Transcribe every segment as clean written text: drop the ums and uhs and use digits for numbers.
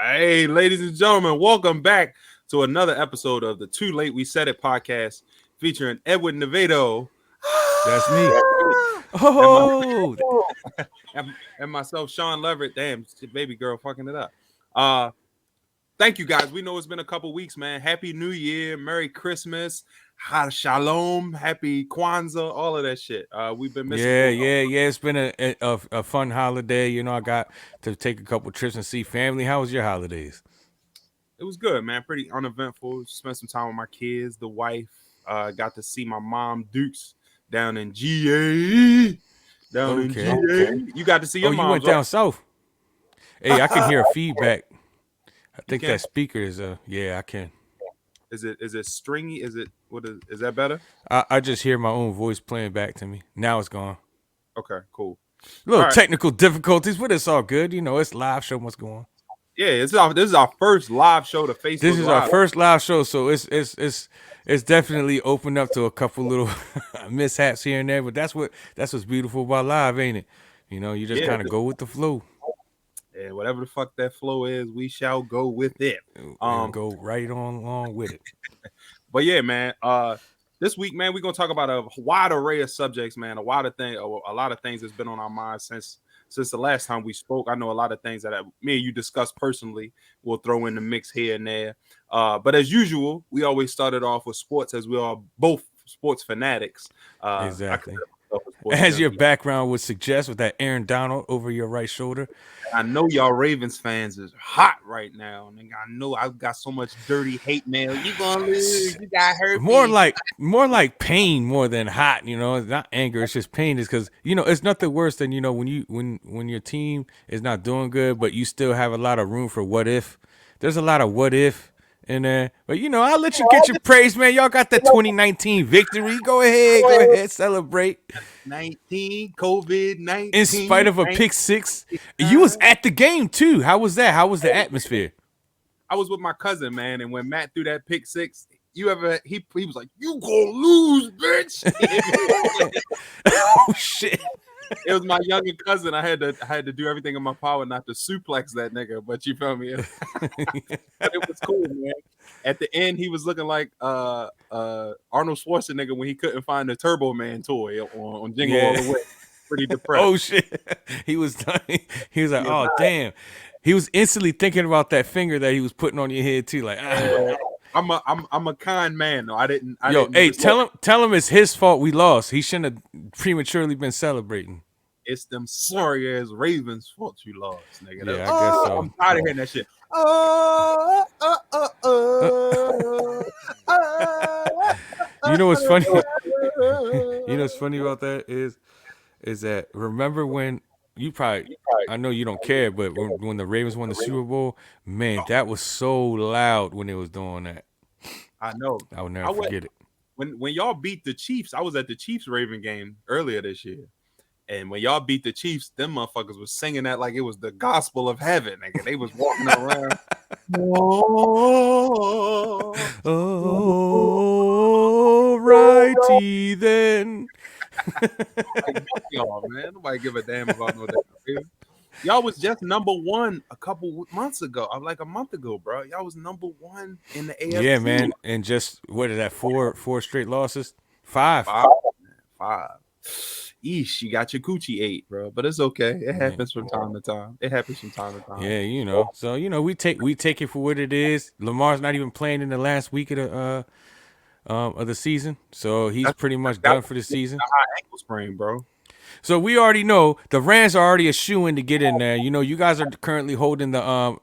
Hey, ladies and gentlemen, welcome back to another episode of the Too Late We Said It podcast featuring Edwin Nevedo. That's me. and, my, Oh, and myself, Sean Leverett. Damn, baby girl fucking it up. Thank you guys. We know it's been a couple weeks, man. Happy New Year, Merry Christmas, Shalom, Happy Kwanzaa, all of that shit. We've been missing. yeah. It's been a fun holiday. You know, I got to take a couple trips and see family. How was your holidays? It was good, man. Pretty uneventful. Spent some time with my kids, the wife. Got to see my mom, Dukes, down in GA. In GA. Okay. You got to see your mom. You went down south. Hey, I can hear feedback. I think that speaker is yeah, I can. Is it stringy? Is that better? I just hear my own voice playing back to me. Now it's gone. Okay, cool. Little technical difficulties, but it's all good. You know, it's live show. What's going on? Yeah, this is our first live show to Facebook. This is our first live show, so it's definitely opened up to a couple little mishaps here and there. But that's what's beautiful about live, ain't it? You know, you just kind of go with the flow. And whatever the fuck that flow is, we shall go with it. Go right on along with it. But yeah, man. This week, man, we're gonna talk about a wide array of subjects, man. A lot of things that's been on our minds since the last time we spoke. I know a lot of things that me and you discussed personally. We'll throw in the mix here and there. But as usual, we always started off with sports, as we are both sports fanatics. Exactly. As your background would suggest, with that Aaron Donald over your right shoulder. I know y'all Ravens fans is hot right now. I know I've got so much dirty hate mail. You gonna lose? You got hurt. More like pain more than hot. You know, it's not anger. It's just pain. It's because it's nothing worse than when your team is not doing good, but you still have a lot of room for what if. There's a lot of what if in there, but I'll let you get your praise, man. Y'all got that 2019 victory. Go ahead, celebrate. COVID-19. In spite of a pick six, you was at the game too. How was that? How was the atmosphere? I was with my cousin, man, and when Matt threw that pick six, he was like, "You gonna lose, bitch!" Oh shit. It was my younger cousin. I had to do everything in my power not to suplex that nigga, but you feel me? But it was cool, man. At the end, he was looking like Arnold Schwarzenegger when he couldn't find the Turbo Man toy on Jingle All the Way. Pretty depressed. Oh shit. He was done. He was like, "Oh damn." He was instantly thinking about that finger that he was putting on your head too. Like, I'm a kind man though. Tell him it's his fault we lost. He shouldn't have prematurely been celebrating. It's them sorry ass Ravens' fault you lost, nigga. Yeah, I guess so. I'm tired of hearing that shit. You know what's funny? You know what's funny about that is that remember when I know you don't care, but when the Ravens won the Super Bowl, man, that was so loud when they was doing that. I know. I will never forget it. When y'all beat the Chiefs, I was at the Chiefs-Raven game earlier this year. And when y'all beat the Chiefs, them motherfuckers was singing that like it was the gospel of heaven. Nigga. They was walking around. Oh, righty then. Y'all, man. Nobody give a damn about no damn. Y'all was just number one a couple months ago. Like a month ago, bro. Y'all was number one in the AFC. Yeah, man. And just what is that? Four straight losses? Five. Eesh, you got your coochie ate, bro. But it's okay. It happens from time to time. Yeah, So we take it for what it is. Lamar's not even playing in the last week of the season, so he's pretty much done for the season. High ankle sprain, bro. So we already know the Rams are already a shoo-in to get in there. You guys are currently holding the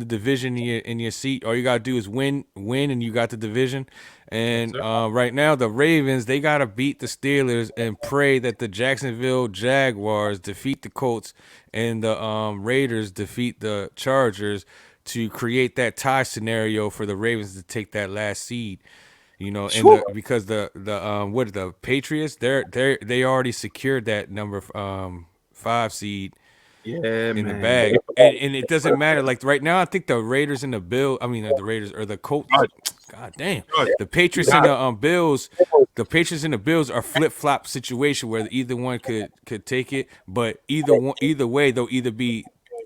division in your seat. All you gotta do is win, and you got the division. And right now, the Ravens, they got to beat the Steelers and pray that the Jacksonville Jaguars defeat the Colts and the Raiders defeat the Chargers to create that tie scenario for the Ravens to take that last seed. Because the Patriots, they already secured that number 5 seed. Yeah, in the bag, and it doesn't matter. Like right now, I think the Raiders and the Raiders or the Colts. God damn, the Patriots and the Bills. The Patriots and the Bills are flip-flop situation where either one could take it, but either way they'll either be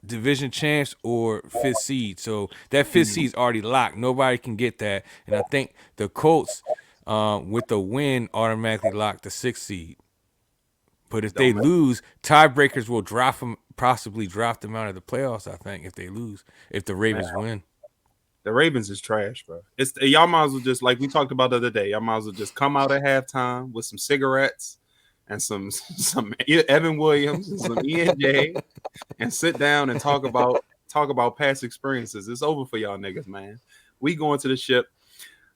division champs or fifth seed. So that fifth seed is already locked. Nobody can get that. And I think the Colts, with the win, automatically lock the sixth seed. But if they lose, tiebreakers will drop them, possibly drop them out of the playoffs. I think if they lose, if the Ravens win. The Ravens is trash, bro. It's y'all might as well just, like we talked about the other day. Y'all might as well just come out at halftime with some cigarettes and some Evan Williams and some E&J and sit down and talk about past experiences. It's over for y'all niggas, man. We going to the ship.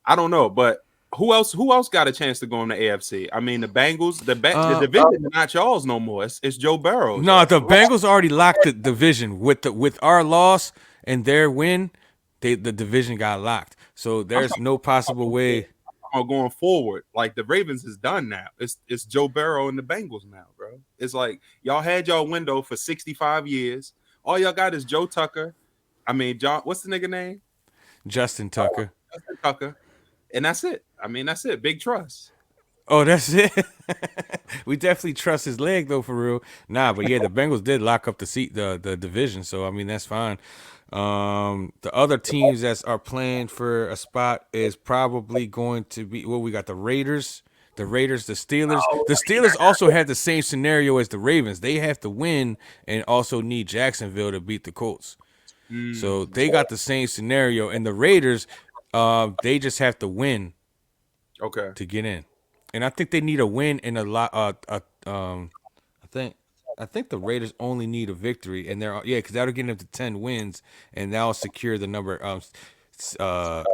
I don't know, but who else got a chance to go in the AFC? I mean, the Bengals, the division is not y'all's no more. It's Joe Burrow. No, the Bengals already locked the division with our loss and their win. The division got locked, so there's no possible way. Going forward, like the Ravens is done now. It's Joe Burrow and the Bengals now, bro. It's like y'all had y'all window for 65 years. All y'all got is Joe Tucker. I mean, John. What's the nigga name? Justin Tucker. Justin Tucker, and that's it. I mean, that's it. Big trust. Oh, that's it. We definitely trust his leg though, for real. Nah, but yeah, the Bengals did lock up the division, so I mean that's fine. The other teams that are playing for a spot is probably going to be we got the Raiders, the Steelers. The Steelers also had the same scenario as the Ravens. They have to win and also need Jacksonville to beat the Colts. So they got the same scenario, and the Raiders, they just have to win, to get in. And I think they need a win and a lot. I think the Raiders only need a victory, and because that'll get them to 10 wins, and that'll secure the number. That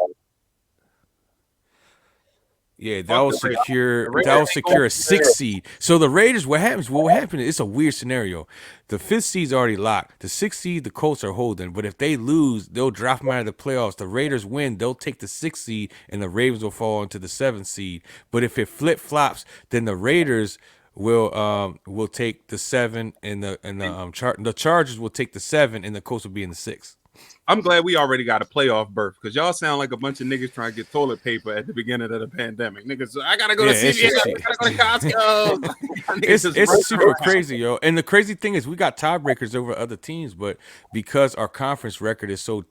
will secure a 6 seed. So the Raiders, what happens? What happened? It's a weird scenario. The 5th seed's already locked. The 6th seed, the Colts are holding. But if they lose, they'll drop them out of the playoffs. The Raiders win, they'll take the 6th seed, and the Ravens will fall into the 7th seed. But if it flip flops, then the Raiders will take the 7 and the Chargers will take the 7, and the Colts will be in the 6. I'm glad we already got a playoff berth, because y'all sound like a bunch of niggas trying to get toilet paper at the beginning of the pandemic. Niggas, I gotta go to CVS, I gotta go to Costco. It's super crazy, yo. And the crazy thing is, we got tiebreakers over other teams, but because our conference record is so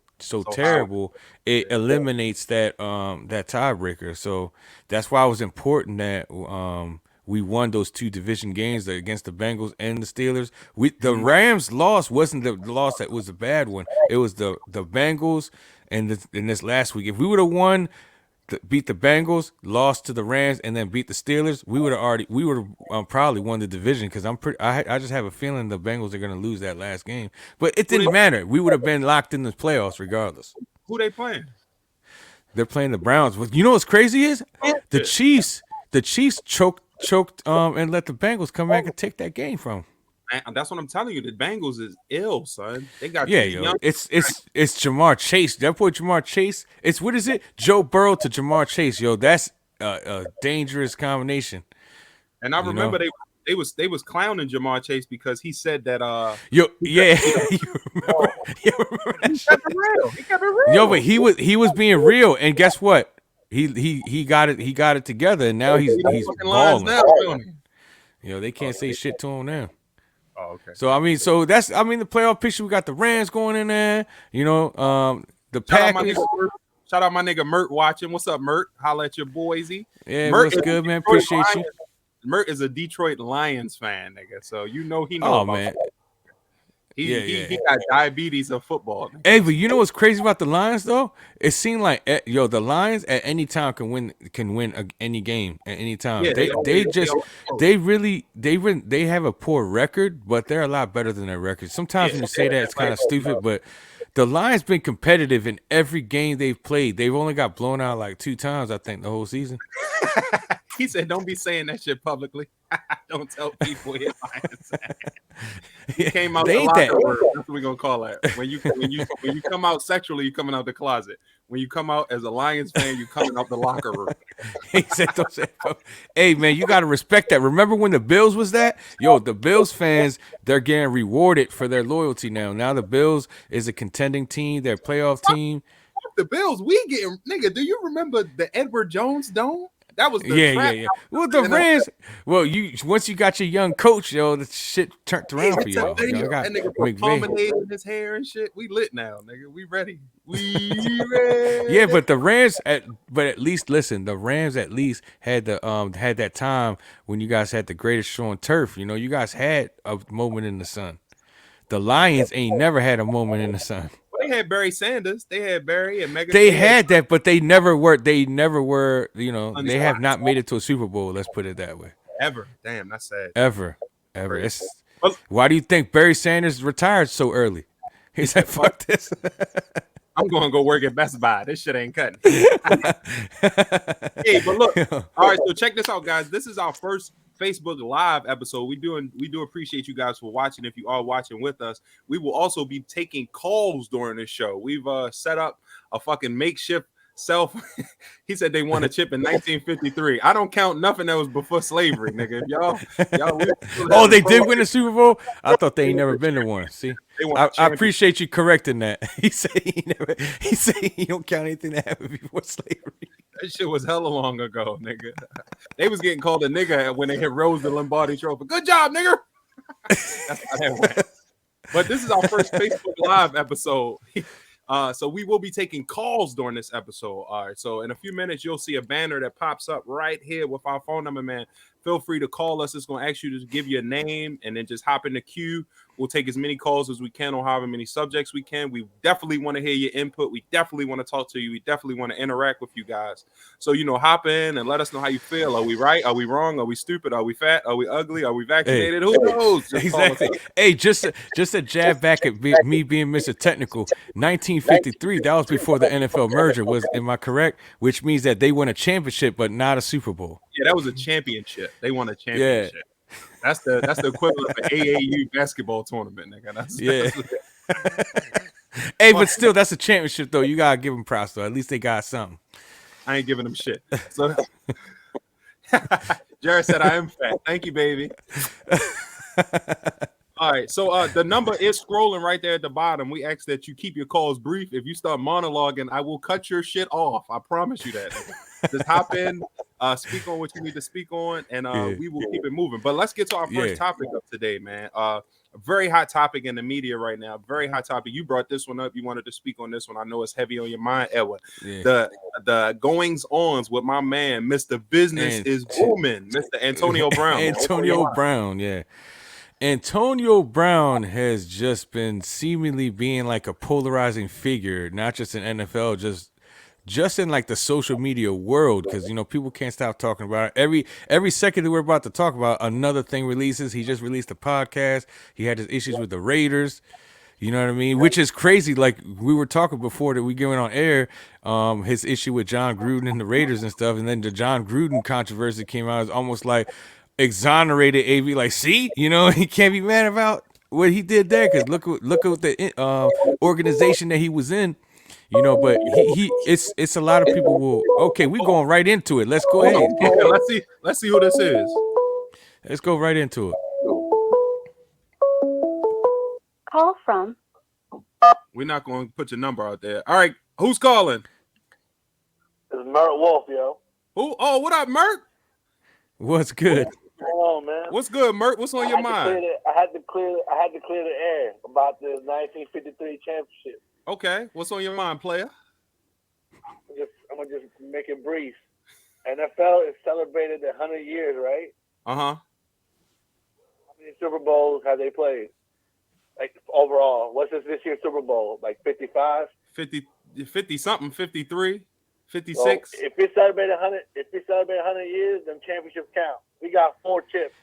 terrible, it eliminates that tiebreaker. So that's why it was important that we won those 2 division games against the Bengals and the Steelers. The Rams loss wasn't the loss that was a bad one. It was the Bengals and in this last week. If we would have won, beat the Bengals, lost to the Rams, and then beat the Steelers, we would have probably won the division, because I just have a feeling the Bengals are going to lose that last game. But it didn't matter. We would have been locked in the playoffs regardless. Who they playing? They're playing the Browns. You know what's crazy is the Chiefs choked and let the Bengals come back and take that game from them. Man, that's what I'm telling you. The Bengals is ill, son. They got it's Jamar Chase. That boy Jamar Chase. It's what is it? Joe Burrow to Jamar Chase. Yo, that's a dangerous combination. And I remember they was clowning Jamar Chase because he said that you remember that shit? He kept it real. Yo, but he was being real, and guess what? He got it together, and now he's balling. They can't say shit to him now. Oh, okay. So the playoff picture. We got the Rams going in there. The Packers. Shout out my nigga Mert watching. What's up, Mert? Holla at your boysy. Yeah, what's good, man? Appreciate you. Mert is a Detroit Lions fan, nigga. So he knows. Oh man. Football. He got diabetes of football. Hey, but you know what's crazy about the Lions though? It seemed like the Lions at any time can win any game at any time. Yeah, they have a poor record, but they're a lot better than their record. Sometimes when you say that, it's kind of stupid, but the Lions been competitive in every game they've played. They've only got blown out like 2 times, I think, the whole season. He said, "Don't be saying that shit publicly. Don't tell people his Lions." He came out the locker room. That's what we're gonna call it. When you come out sexually, you're coming out the closet. When you come out as a Lions fan, you're coming out the locker room. He said, "Don't say." Hey man, you gotta respect that. Remember when the Bills was that? Yo, the Bills fans, they're getting rewarded for their loyalty now. Now the Bills is a contending team, they're a playoff team. The Bills, we getting nigga. Do you remember the Edward Jones Dome? That was the Yeah, trap. Well, the Rams. Well, once you got your young coach, yo, the shit turned around for y'all. Y'all got That nigga McVay. promenading his hair and shit. We lit now, nigga. We ready. We ready. Yeah, but the Rams, but at least listen, the Rams at least had had that time when you guys had the greatest show on turf. You know, you guys had a moment in the sun. The Lions ain't never had a moment in the sun. Well, they had Barry Sanders. They had Barry and Megan. They had that, but they never were. They never were. You know, they have not made it to a Super Bowl. Let's put it that way. Ever. Damn, that's sad. Ever. Why do you think Barry Sanders retired so early? He said, "Fuck this." I'm going to go work at Best Buy. This shit ain't cutting. Hey, but look. All right, so check this out, guys. This is our first Facebook Live episode. We do appreciate you guys for watching. If you are watching with us, we will also be taking calls during this show. We've set up a fucking makeshift he said they won a chip in 1953. I don't count nothing that was before slavery, nigga. Y'all they did win a Super Bowl. I thought they ain't never been to one. See, I appreciate you correcting that. He said he don't count anything that happened before slavery. That shit was hella long ago, nigga. They was getting called a nigga when they hit Rose the Lombardi Trophy. Good job, nigga. That's how that went. But this is our first Facebook Live episode. So we will be taking calls during this episode. All right. So in a few minutes, you'll see a banner that pops up right here with our phone number, man. Feel free to call us. It's going to ask you to give your name and then just hop in the queue. We'll take as many calls as we can on however many subjects we can. We definitely want to hear your input. We definitely want to talk to you. We definitely want to interact with you guys. So, hop in and let us know how you feel. Are we right? Are we wrong? Are we stupid? Are we fat? Are we ugly? Are we vaccinated? Who knows? Exactly. Hey, just a jab back at me being Mr. Technical. 1953, that was before the NFL merger. Am I correct? Which means that they won a championship, but not a Super Bowl. Yeah, that was a championship. They won a championship. Yeah. That's the equivalent of an AAU basketball tournament, nigga. That's Hey, but still, that's a championship, though. You gotta give them props, though. At least they got something. I ain't giving them shit. So Jared said, "I am fat." Thank you, baby. All right, so the number is scrolling right there at the bottom. We ask that you keep your calls brief. If you start monologuing, I will cut your shit off. I promise you that. Just hop in, speak on what you need to speak on, and we will keep it moving. But let's get to our first topic of today, man. A very hot topic in the media right now. Very hot topic. You brought this one up. You wanted to speak on this one. I know it's heavy on your mind, Edward. Yeah. The goings-ons with my man, Mr. Business is Booming, Mr. Antonio Brown. Antonio Brown, yeah. Antonio Brown has just been seemingly being like a polarizing figure, not just in NFL, just in like the social media world, because people can't stop talking about it. Every second that we're about to talk about, another thing releases. He just released a podcast. He had his issues with the Raiders. You know what I mean? Which is crazy. Like we were talking before that we went on air, his issue with John Gruden and the Raiders and stuff, and then the John Gruden controversy came out. It's almost like exonerated AV, like, see, he can't be mad about what he did there, because look at the organization that he was in, but it's a lot of people will. Okay, we're going right into it. Let's go ahead. Okay, let's see who this is. Let's go right into it. Call from. We're not going to put your number out there. All right, who's calling? It's Mert Wolf, yo. Who? Oh, what up, Mert? What's good? Hello, man. What's good, Mert? What's on your mind? I had to clear the air about the 1953 championship. Okay, what's on your mind, player? I'm gonna just make it brief. NFL is celebrated 100 years, right? Uh-huh. How many Super Bowls have they played? Like overall, what's this year's Super Bowl? Like 55? 50 something, 53, 56. Well, if we celebrate 100 years, then championships count. We got 4 chips.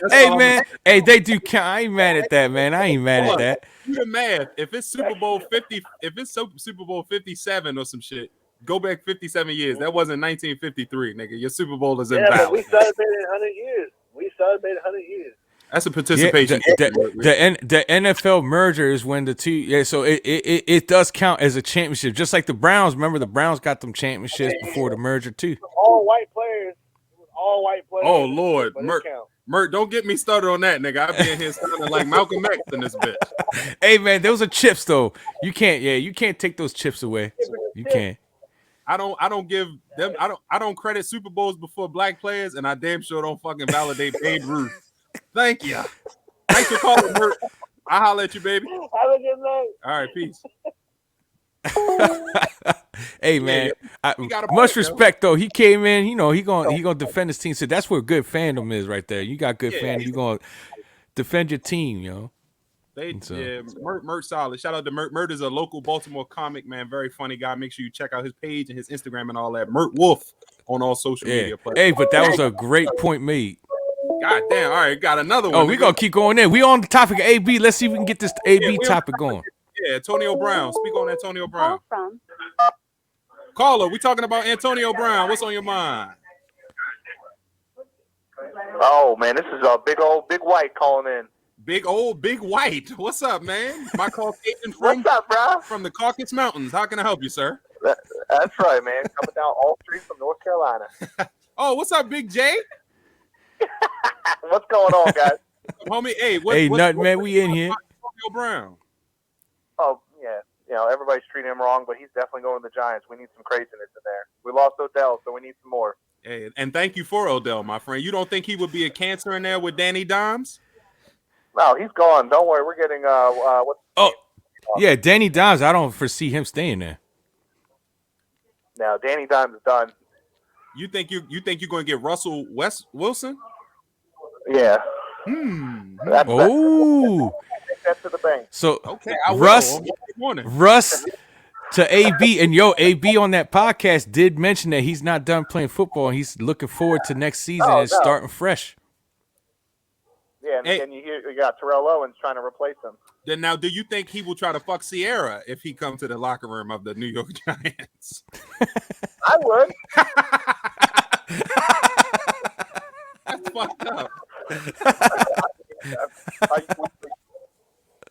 Hey man, hey, they do count. I ain't mad at that, man. I ain't mad at that. Do the math. If it's Super Bowl 50, if it's Super Bowl 57 or some shit, go back 57 years. That wasn't 1953, nigga. Your Super Bowl is invalid. Yeah, but we celebrated 100 years. That's a participation. The NFL merger is when the two. Yeah, so it does count as a championship, just like the Browns. Remember, the Browns got them championships before the merger too. All white players. Oh Lord, Mert, don't get me started on that, nigga. I be in here sounding like Malcolm X in this bitch. Hey man, those are chips though. You can't take those chips away. You can't. I don't give them. I don't credit Super Bowls before black players, and I damn sure don't fucking validate Babe Ruth. Thank you. Thanks for calling, Mert. I'll holler at you, baby. Have a good night. All right, peace. Hey man, he got a much point, yo. respect though. He came in, you know, he gonna defend his team. So that's where good fandom is right there. You got good fandom, you gonna defend your team, yo. Mert solid. Shout out to Mert. Mert is a local Baltimore comic, man. Very funny guy. Make sure you check out his page and his Instagram and all that. Mert Wolf on all social media platforms. Hey, but that was a great point made. God damn. All right, got another one. Oh, we gonna keep going in. We on the topic of AB. Let's see if we can get this AB topic going. Yeah, Antonio Brown. Speak on Antonio Brown. Call from Caller, we talking about Antonio Brown. What's on your mind? Oh man, this is a big white calling in. Big white. What's up, man? My Caucasian What's up, bro? from the Caucasus Mountains. How can I help you, sir? That's right, man. Coming down all streets from North Carolina. Oh, what's up, Big J? What's going on, guys? Homie, hey, Nothing, man. We in here. Antonio Brown. Oh yeah, you know everybody's treating him wrong, but he's definitely going to the Giants. We need some craziness in there. We lost Odell, so we need some more. Hey, and thank you for Odell, my friend. You don't think he would be a cancer in there with Danny Dimes? No, he's gone. Don't worry, we're getting what's Yeah, Danny Dimes. I don't foresee him staying there. now. Danny Dimes is done. You think you're going to get Russell Wilson? Yeah. That's that to the bank. So Okay, Russ Russ. to AB, and AB on that podcast did mention that he's not done playing football and he's looking forward to next season and starting fresh. Yeah, and you hear you got Terrell Owens trying to replace him. Then now, do you think he will try to fuck Sierra if he comes to the locker room of the New York Giants? I would. That's fucked up.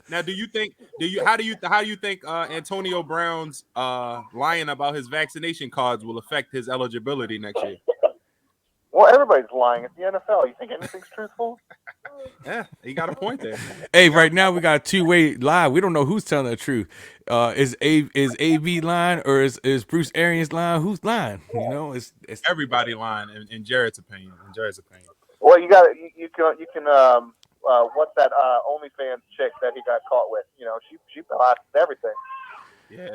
Now, how do you think Antonio Brown's lying about his vaccination cards will affect his eligibility next year? Well, everybody's lying. It's the NFL. You think anything's truthful? Yeah, he got a point there. Hey, right now we got a two-way lie. We don't know who's telling the truth. Is AB lying or is Bruce Arians lying? Who's lying? You know, it's Everybody lying in Jared's opinion. Well, you got you can what's that OnlyFans chick that he got caught with? You know, she blasted everything.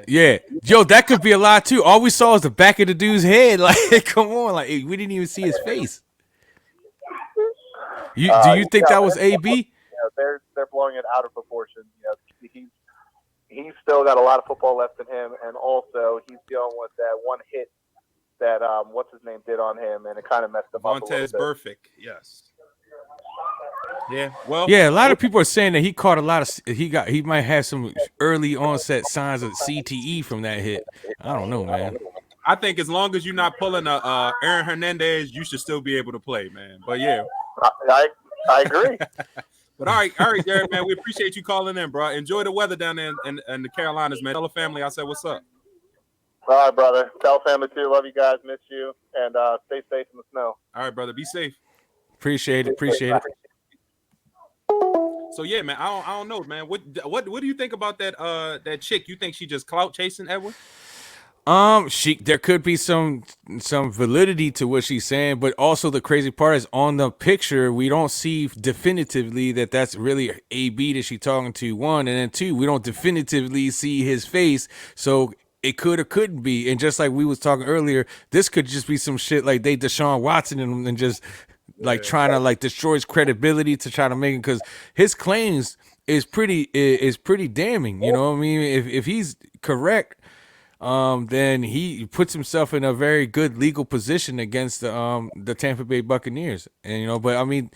Yeah. Yo, that could be a lie too. All we saw was the back of the dude's head. Like, come on, like we didn't even see his face. Do you think that was AB? You know, they're blowing it out of proportion. You know, he's still got a lot of football left in him, and also he's dealing with that one hit that what's his name did on him, and it kind of messed him up a little bit. Burfict, yes. Yeah, well, yeah. A lot of people are saying that he caught a lot of. He might have some early onset signs of CTE from that hit. I don't know, man. I think as long as you're not pulling a Aaron Hernandez, you should still be able to play, man. But yeah, I agree. But all right, Jared, man. We appreciate you calling in, bro. Enjoy the weather down there in the Carolinas, man. Tell the family I said what's up. All right, brother. Tell family too. Love you guys. Miss you, and stay safe in the snow. All right, brother. Be safe. Appreciate it. So yeah, man. I don't know, man. What do you think about that chick? You think she just clout chasing Edwin? There could be some validity to what she's saying, but also the crazy part is on the picture we don't see definitively that that's really AB that she's talking to. One, and then two, we don't definitively see his face, so it could or couldn't be. And just like we was talking earlier, this could just be some shit like they Deshaun Watson and just like trying to like destroy his credibility to try to make it, because his claims is pretty damning. You know what I mean? If he's correct, then he puts himself in a very good legal position against the Tampa Bay Buccaneers. And but I mean,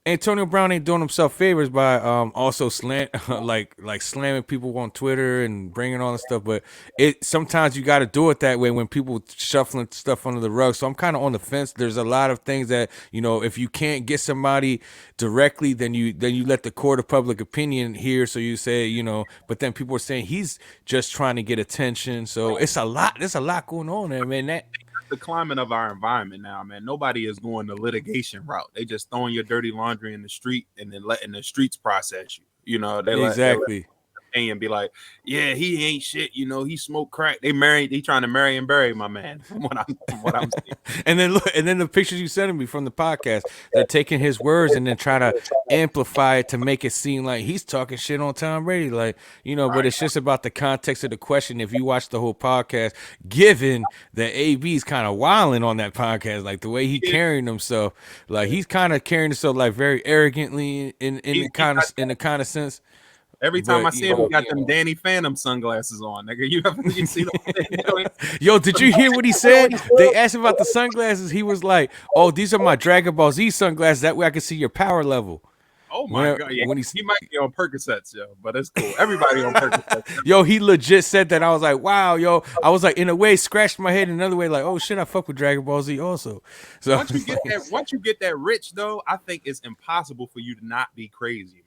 Antonio Brown ain't doing himself favors by also like slamming people on Twitter and bringing all this stuff. But sometimes you got to do it that way when people shuffling stuff under the rug. So I'm kind of on the fence. There's a lot of things that if you can't get somebody directly, then you let the court of public opinion hear. So you say but then people are saying he's just trying to get attention. So it's a lot. There's a lot going on there, man. The climate of our environment now, man. Nobody is going the litigation route. They just throwing your dirty laundry in the street and then letting the streets process you. Exactly. opinion, be like, yeah, he ain't shit. You know, he smoked crack. They trying to marry and bury my man. From what I'm seeing. And then look, and then the pictures you sent me from the podcast, they're taking his words and then trying to amplify it to make it seem like he's talking shit on Tom Brady, like, you know. But it's just about the context of the question. If you watch the whole podcast, given that AB's kind of wilding on that podcast, like the way he carrying himself, like he's kind of carrying himself like very arrogantly in the kind of sense. Every time But, I see him, he got them Danny Phantom sunglasses on, nigga. You see them? Yo, did you hear what he said? They asked him about the sunglasses. He was like, "Oh, these are my Dragon Ball Z sunglasses. That way I can see your power level." Oh my god! Yeah, he might be on Percocets, yo, but it's cool. Everybody on Percocets. Yo, he legit said that. I was like, wow, yo. I was like, in a way, scratched my head. In another way, like, oh shit, I fuck with Dragon Ball Z also. So once you get that rich though, I think it's impossible for you to not be crazy, man.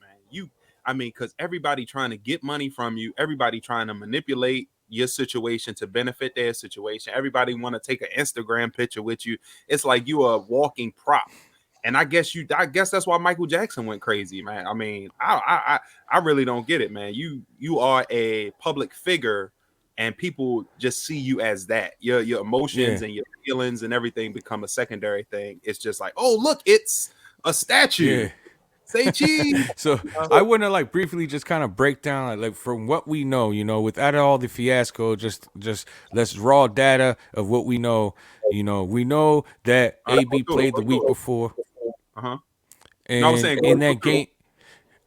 Because everybody trying to get money from you, everybody trying to manipulate your situation to benefit their situation. Everybody want to take an Instagram picture with you. It's like you are a walking prop. And I guess that's why Michael Jackson went crazy, man. I mean, I really don't get it, man. You are a public figure, and people just see you as that. Your emotions and your feelings and everything become a secondary thing. It's just like, oh, look, it's a statue. Yeah. Say cheese. So I want to like briefly just kind of break down like from what we know, you know, without all the fiasco, just let's raw data of what we know. You know, we know that AB played the week before. And no, I was saying, in that game.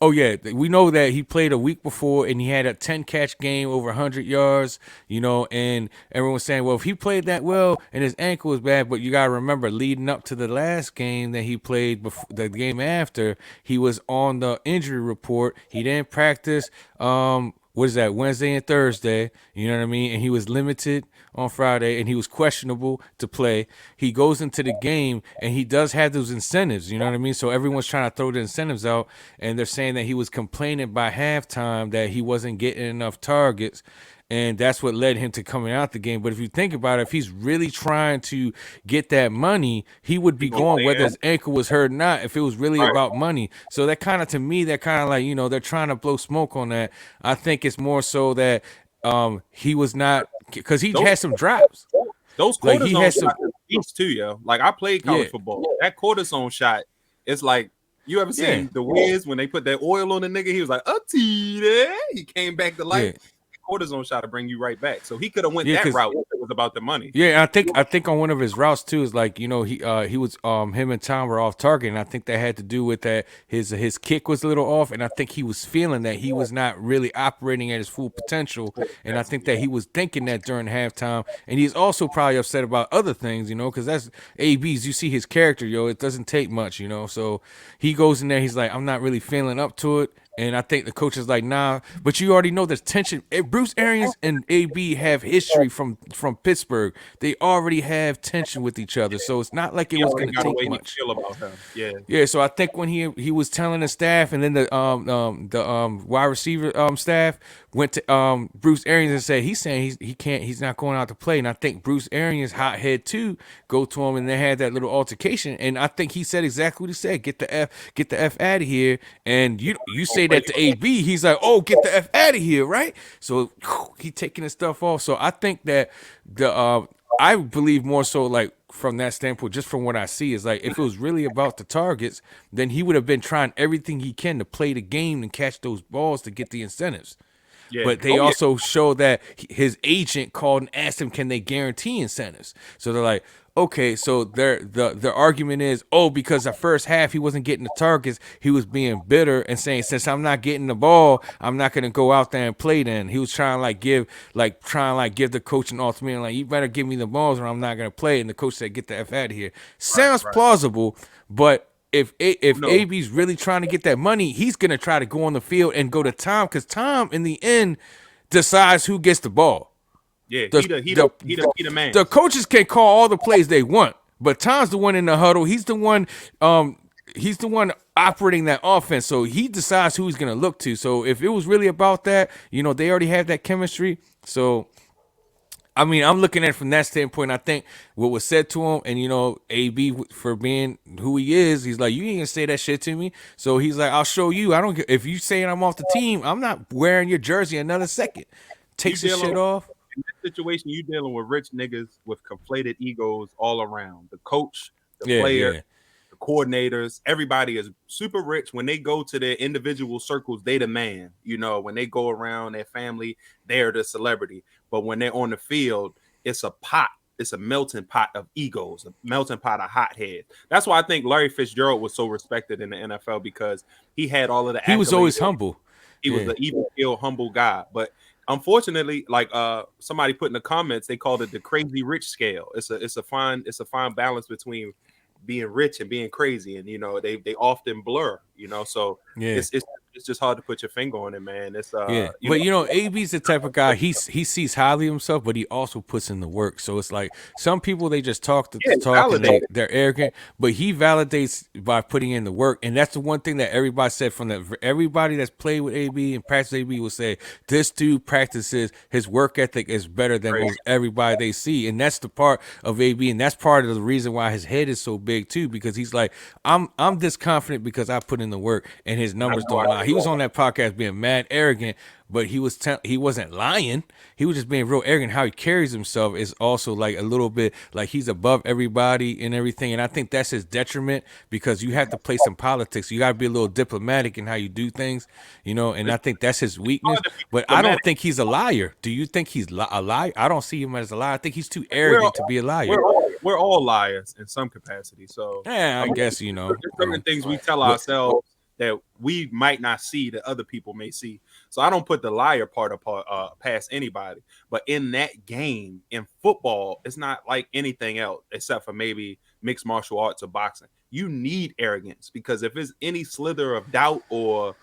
Oh yeah, we know that he played a week before and he had a 10-catch game over 100 yards, you know, and everyone's saying, well, if he played that well and his ankle was bad, but you got to remember leading up to the last game that he played, before the game after, he was on the injury report. He didn't practice Wednesday and Thursday, you know what I mean? And he was limited on Friday and he was questionable to play. He goes into the game and he does have those incentives, you know what I mean? So everyone's trying to throw the incentives out, and they're saying that he was complaining by halftime that he wasn't getting enough targets. And that's what led him to coming out the game. But if you think about it, if he's really trying to get that money, he would be going whether his ankle was hurt or not, if it was really about money. So that kind of, to me, that kind of like, you know, they're trying to blow smoke on that. I think it's more so that he was not, because he had some drops. Those cortisone he has some beats too, yo. Like I played college football. That cortisone shot, it's like, you ever seen The Wiz when they put that oil on the nigga? He was like, he came back to life. Cortisone shot to bring you right back. So he could have went that route if it was about the money. Yeah, I think on one of his routes too is like, you know, he was him and Tom were off target, and I think that had to do with that his kick was a little off, and I think he was feeling that he was not really operating at his full potential, and I think that he was thinking that during halftime, and he's also probably upset about other things, you know, because that's AB's. You see his character, yo. It doesn't take much, you know. So he goes in there, he's like, I'm not really feeling up to it. And I think the coach is like, nah, but you already know there's tension. Bruce Arians and AB have history from Pittsburgh. They already have tension with each other, so it's not like it was going to take much. Yeah. So I think when he was telling the staff, and then the wide receiver staff went to Bruce Arians and said he's saying he's not going out to play, and I think Bruce Arians hothead too go to him, and they had that little altercation, and I think he said exactly what he said: get the F out of here. And you say that to AB, he's like, oh, get the F out of here, right? So he taking his stuff off. So I think that I believe more so, like, from that standpoint, just from what I see, is like, if it was really about the targets, then he would have been trying everything he can to play the game and catch those balls to get the incentives. Yeah. But they also show that his agent called and asked him, can they guarantee incentives? So they're like, okay, so the argument is, oh, because the first half he wasn't getting the targets, he was being bitter and saying, since I'm not getting the ball, I'm not gonna go out there and play. Then he was trying to give the coach an ultimatum, like, you better give me the balls or I'm not gonna play. And the coach said, get the F out of here. Sounds plausible, but if AB's really trying to get that money, he's gonna try to go on the field and go to Tom, because Tom in the end decides who gets the ball. Yeah, he the man. The coaches can call all the plays they want, but Tom's the one in the huddle. He's the one operating that offense. So he decides who he's gonna look to. So if it was really about that, you know, they already have that chemistry. So I mean, I'm looking at it from that standpoint. I think what was said to him, and AB for being who he is, he's like, you ain't gonna say that shit to me. So he's like, I'll show you. I don't care if you saying I'm off the team. I'm not wearing your jersey another second. Takes his shit off. In this situation, you dealing with rich niggas with conflated egos all around. The coach, the player, the coordinators, everybody is super rich. When they go to their individual circles, they the man. When they go around their family, they're the celebrity. But when they're on the field, it's a pot. It's a melting pot of egos, a melting pot of hotheads. That's why I think Larry Fitzgerald was so respected in the NFL, because he had all of the. He was always humble. He was an even keel, humble guy. But unfortunately, like somebody put in the comments, they called it the crazy rich scale. It's a fine balance between being rich and being crazy, and they often blur. So it's just hard to put your finger on it, man. It's but AB's the type of guy, he sees highly of himself, but he also puts in the work. So it's like some people, they just talk and they're arrogant, but he validates by putting in the work. And that's the one thing that everybody said everybody that's played with AB and practiced AB will say, this dude practices, his work ethic is better than most everybody they see. And that's the part of AB, and that's part of the reason why his head is so big too, because he's like, I'm this confident because I put in the work and his numbers don't lie. He was on that podcast being mad arrogant, but he wasn't lying. He was just being real arrogant. How he carries himself is also like a little bit like he's above everybody and everything. And I think that's his detriment, because you have to play some politics. You got to be a little diplomatic in how you do things, and I think that's his weakness. But I don't think he's a liar. Do you think he's a liar? I don't see him as a liar. I think he's too arrogant to be a liar. We're all liars in some capacity. So yeah, I guess, there's certain things we tell ourselves that we might not see that other people may see. So I don't put the liar part past anybody. But in that game, in football, it's not like anything else except for maybe mixed martial arts or boxing. You need arrogance, because if there's any slither of doubt or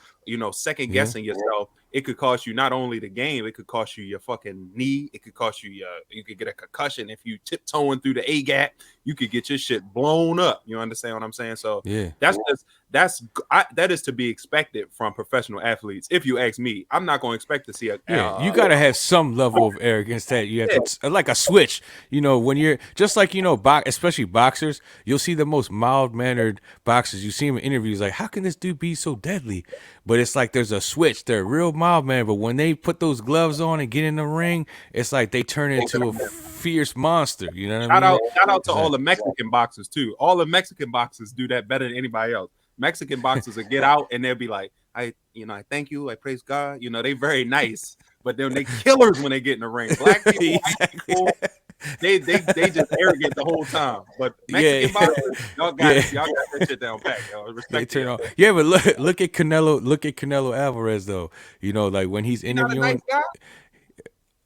second guessing yourself, it could cost you not only the game, it could cost you your fucking knee. It could cost you you could get a concussion. If you tiptoeing through the A gap, you could get your shit blown up. You understand what I'm saying? So that is to be expected from professional athletes. If you ask me, I'm not going to expect to see you got to have some level of arrogance that you have to, like a switch. When you're just like especially boxers, you'll see the most mild-mannered boxers. You see them in interviews, like, how can this dude be so deadly? But it's like there's a switch. They're real mild, man. But when they put those gloves on and get in the ring, it's like they turn into a fierce monster. You know what I mean? Shout out to all the Mexican boxers too. All the Mexican boxers do that better than anybody else. Mexican boxers will get out and they'll be like, I thank you, I praise God. They very nice, but then they killers when they get in the ring. Black people, white people, they just arrogant the whole time. But Mexican boxers, y'all got that shit down pat. Y'all respect it. Yeah, but look at Canelo Alvarez though. Like when he's interviewing. Nice guy?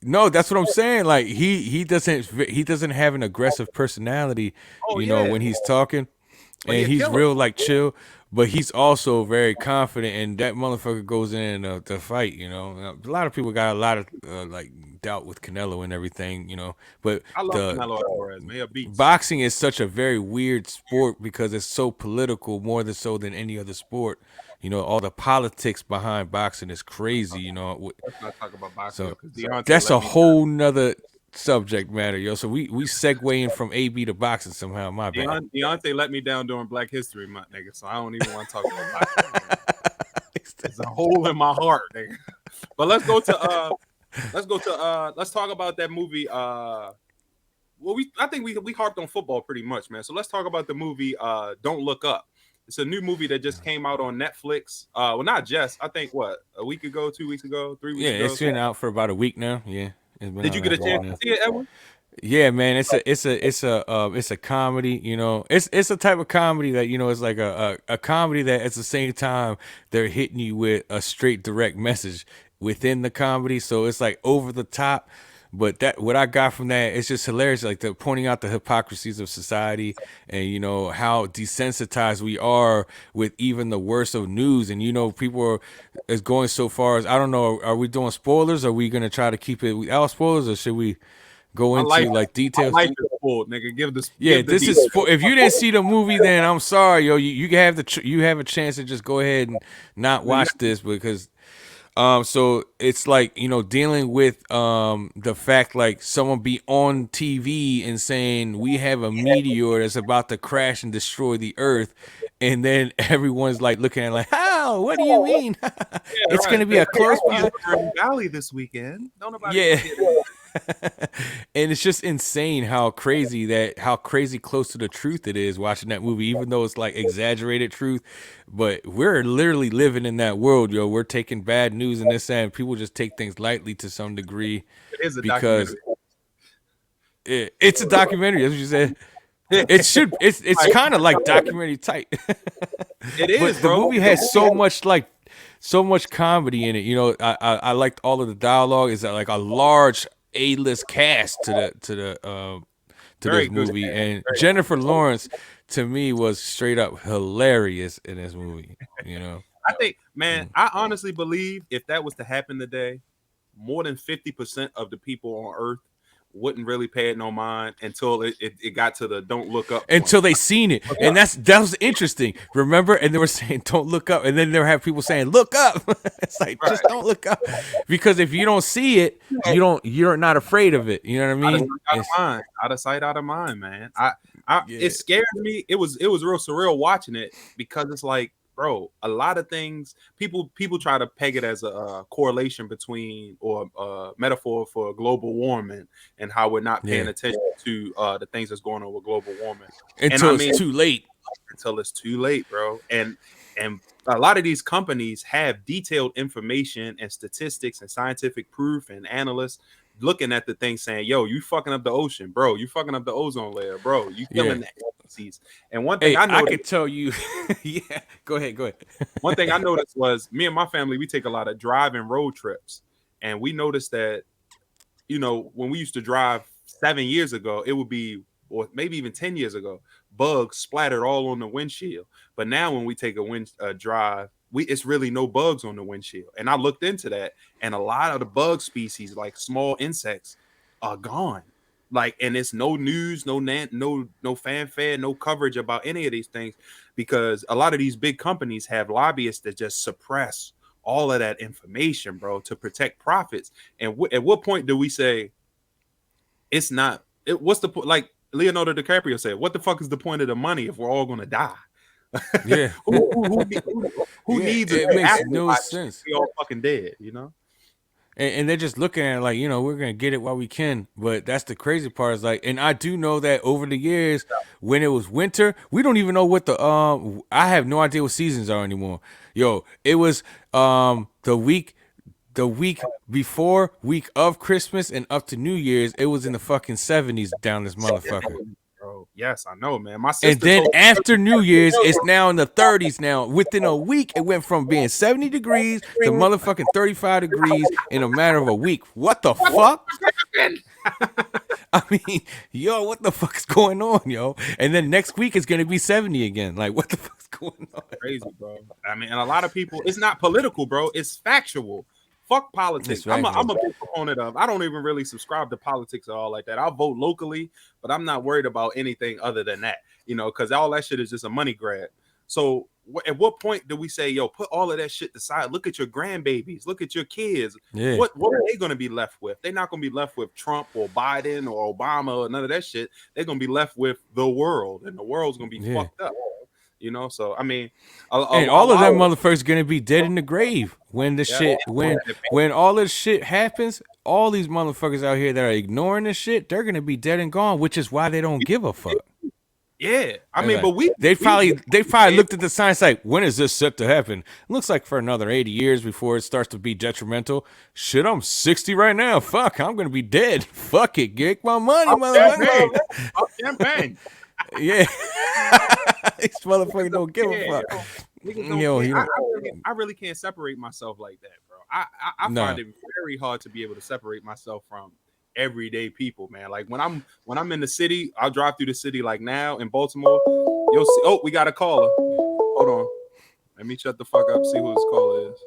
No, that's what I'm saying. Like he doesn't have an aggressive personality. When he's talking, and he's real like chill. But he's also very confident, and that motherfucker goes in to fight. A lot of people got a lot of like doubt with Canelo and everything. But I love Canelo Alvarez, man. Boxing is such a very weird sport because it's so political, more than so than any other sport. All the politics behind boxing is crazy. Let's not talk about boxing. So that's a whole nother subject matter, yo. So we segue in from AB to boxing somehow. My bad. Deontay let me down during Black History Month, nigga. So I don't even want to talk about boxing. There's a hole in my heart, nigga. But let's talk about that movie. I think we harped on football pretty much, man. So let's talk about the movie Don't Look Up. It's a new movie that just came out on Netflix. Well, not just. I think a week ago, 2 weeks ago, 3 weeks ago. Yeah, it's been out for about a week now. Yeah. Did you get a chance to see it, Edwin? Yeah, man, it's a comedy. It's a type of comedy that it's like a comedy that at the same time they're hitting you with a straight direct message within the comedy. So it's like over the top. But what I got from that, it's just hilarious, like they're pointing out the hypocrisies of society and, how desensitized we are with even the worst of news. And, people is going so far as, I don't know, are we doing spoilers? Or are we going to try to keep it without spoilers, or should we go into details? I like the spoiled, nigga. Give this. This is if you didn't see the movie, then I'm sorry, yo. You have a chance to just go ahead and not watch this because So it's like, dealing with the fact like someone be on TV and saying we have a meteor that's about to crash and destroy the earth, and then everyone's like looking at it like, how? What do you mean? It's gonna be a close by. Valley this weekend. Don't nobody Yeah. get it. And it's just insane how crazy close to the truth it is watching that movie, even though it's like exaggerated truth. But we're literally living in that world, yo. We're taking bad news and this and people just take things lightly to some degree. It is a because documentary. it's a documentary, as you said. It's kind of like documentary type. It is, but the bro. movie has so much comedy in it. I liked all of the dialogue. Is like a large A-list cast to Very this good. movie, and Jennifer Lawrence to me was straight up hilarious in this movie. I think, man, I honestly believe if that was to happen today, more than 50% of the people on Earth wouldn't really pay it no mind until it got to the don't look up point. Until they seen it. And that was interesting. Remember? And they were saying don't look up, and then there have people saying look up. It's like just don't look up, because if you don't see it, you're not afraid of it. You know what I mean? Out of sight, out of mind, man. It scared me. It was real surreal watching it, because it's like, bro, a lot of things people try to peg it as a correlation between, or a metaphor for global warming, and how we're not paying attention to the things that's going on with global warming until it's too late. Until it's too late, bro. And a lot of these companies have detailed information and statistics and scientific proof, and analysts looking at the thing saying, yo, you fucking up the ocean, bro. You fucking up the ozone layer, bro. You killing the species. And one thing I could tell you, go ahead. One thing I noticed was, me and my family, we take a lot of drive and road trips. And we noticed that, when we used to drive 7 years ago, it would be, or maybe even 10 years ago, bugs splattered all on the windshield. But now when we take a drive, it's really no bugs on the windshield. And I looked into that, and a lot of the bug species, like small insects, are gone. Like, and it's no news, no fanfare, no coverage about any of these things, because a lot of these big companies have lobbyists that just suppress all of that information, bro, to protect profits. And at what point do we say it's not? What's the point? Like Leonardo DiCaprio said, "What the fuck is the point of the money if we're all gonna die?" Yeah. who needs it? Makes no sense. We all fucking dead, And they're just looking at it like, we're gonna get it while we can. But that's the crazy part, is like, and I do know that over the years, when it was winter, we don't even know what I have no idea what seasons are anymore. Yo, it was the week before, week of Christmas and up to New Year's, it was in the fucking 70s down this motherfucker. Bro, yes, I know, man. My sister, and then after New Year's, it's now in the 30s now. Within a week, it went from being 70 degrees to motherfucking 35 degrees in a matter of a week. What the fuck? I mean, yo, what the fuck is going on, yo? And then next week it's gonna be 70 again. Like, what the fuck's going on? Crazy, bro. I mean, and a lot of people, it's not political, bro. It's factual. Fuck politics. I'm a big proponent of. I don't even really subscribe to politics at all like that. I'll vote locally, but I'm not worried about anything other than that, because all that shit is just a money grab. So at what point do we say, yo, put all of that shit aside? Look at your grandbabies. Look at your kids. Yeah. What are they going to be left with? They're not going to be left with Trump or Biden or Obama or none of that shit. They're going to be left with the world, and the world's going to be fucked up. So I mean, and all of them motherfuckers gonna be dead in the grave when the shit, when all this shit happens. All these motherfuckers out here that are ignoring this shit, they're gonna be dead and gone, which is why they don't give a fuck. Yeah, I mean, like, but they probably looked at the science like, when is this set to happen? Looks like for another 80 years before it starts to be detrimental. Shit, I'm 60 right now. Fuck, I'm gonna be dead. Fuck it, get my money, motherfucker. Champagne. Yeah. These motherfuckers don't give a fuck. I really can't separate myself like that, bro. I find it very hard to be able to separate myself from everyday people, man. Like when I'm in the city, I'll drive through the city like now in Baltimore. You'll see, oh, we got a caller. Hold on. Let me shut the fuck up, see who this caller is.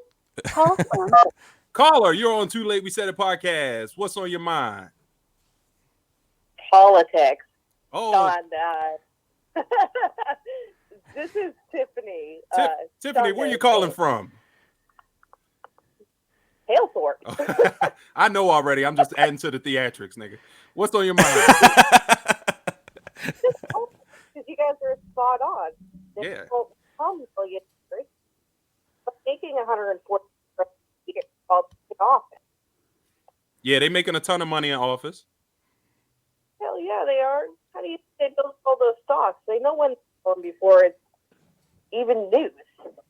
Caller, you're on Too Late We Said It podcast. What's on your mind? Politics. Oh, Sean, this is Tiffany. Tiffany, where you calling from? Halethorpe. I know already. I'm just adding to the theatrics, nigga. What's on your mind? Because you guys are spot on. Yeah. $1 million, but making 140, you get called to the office. Yeah, they making a ton of money in office. Hell yeah, they are. How do you they build all those stocks? They know when before it's even news.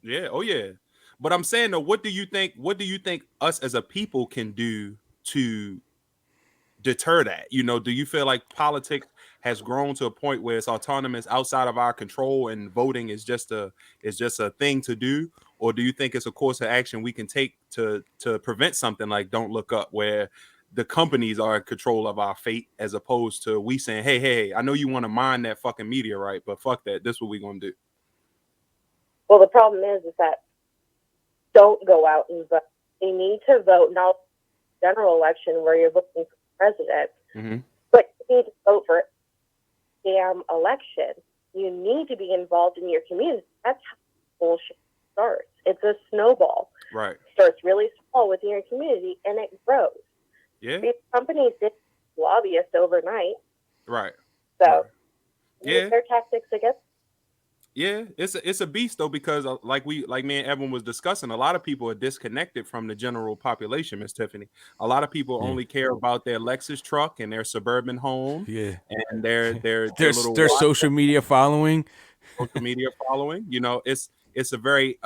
Yeah. Oh yeah. But I'm saying though, what do you think us as a people can do to deter that? You know, do you feel like politics has grown to a point where it's autonomous, outside of our control, and voting is just a thing to do? Or do you think it's a course of action we can take to prevent something like Don't Look Up, where the companies are in control of our fate, as opposed to we saying, hey, I know you want to mine that fucking meteorite, but fuck that, this is what we're gonna do. Well, the problem is that don't go out and vote. You need to vote not general election where you're voting for president, but you need to vote for a damn election. You need to be involved in your community. That's how bullshit starts. It's a snowball. Right. It starts really small within your community and it grows. Yeah. These companies did lobbyists overnight. Right. So yeah, their tactics against. Yeah, it's a beast though, because like me and Evan was discussing, a lot of people are disconnected from the general population, Miss Tiffany. A lot of people only care about their Lexus truck and their suburban home, and their social media following. Social media following. You know, it's a very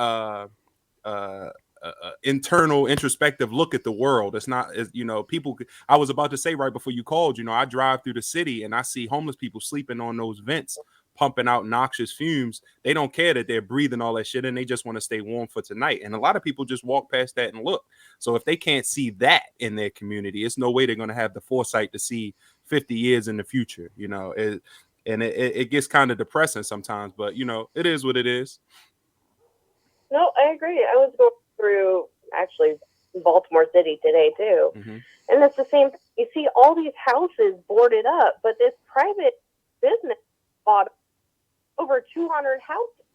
internal, introspective look at the world. It's not, you know, people. I was about to say right before you called, you know, I drive through the city and I see homeless people sleeping on those vents, pumping out noxious fumes. They don't care that they're breathing all that shit, and they just want to stay warm for tonight. And a lot of people just walk past that and look. So if they can't see that in their community, it's no way they're going to have the foresight to see 50 years in the future, you know. It gets kind of depressing sometimes, but you know, it is what it is. No, I agree. I was going through actually Baltimore City today too, and it's the same. You see all these houses boarded up, but this private business bought over 200 houses.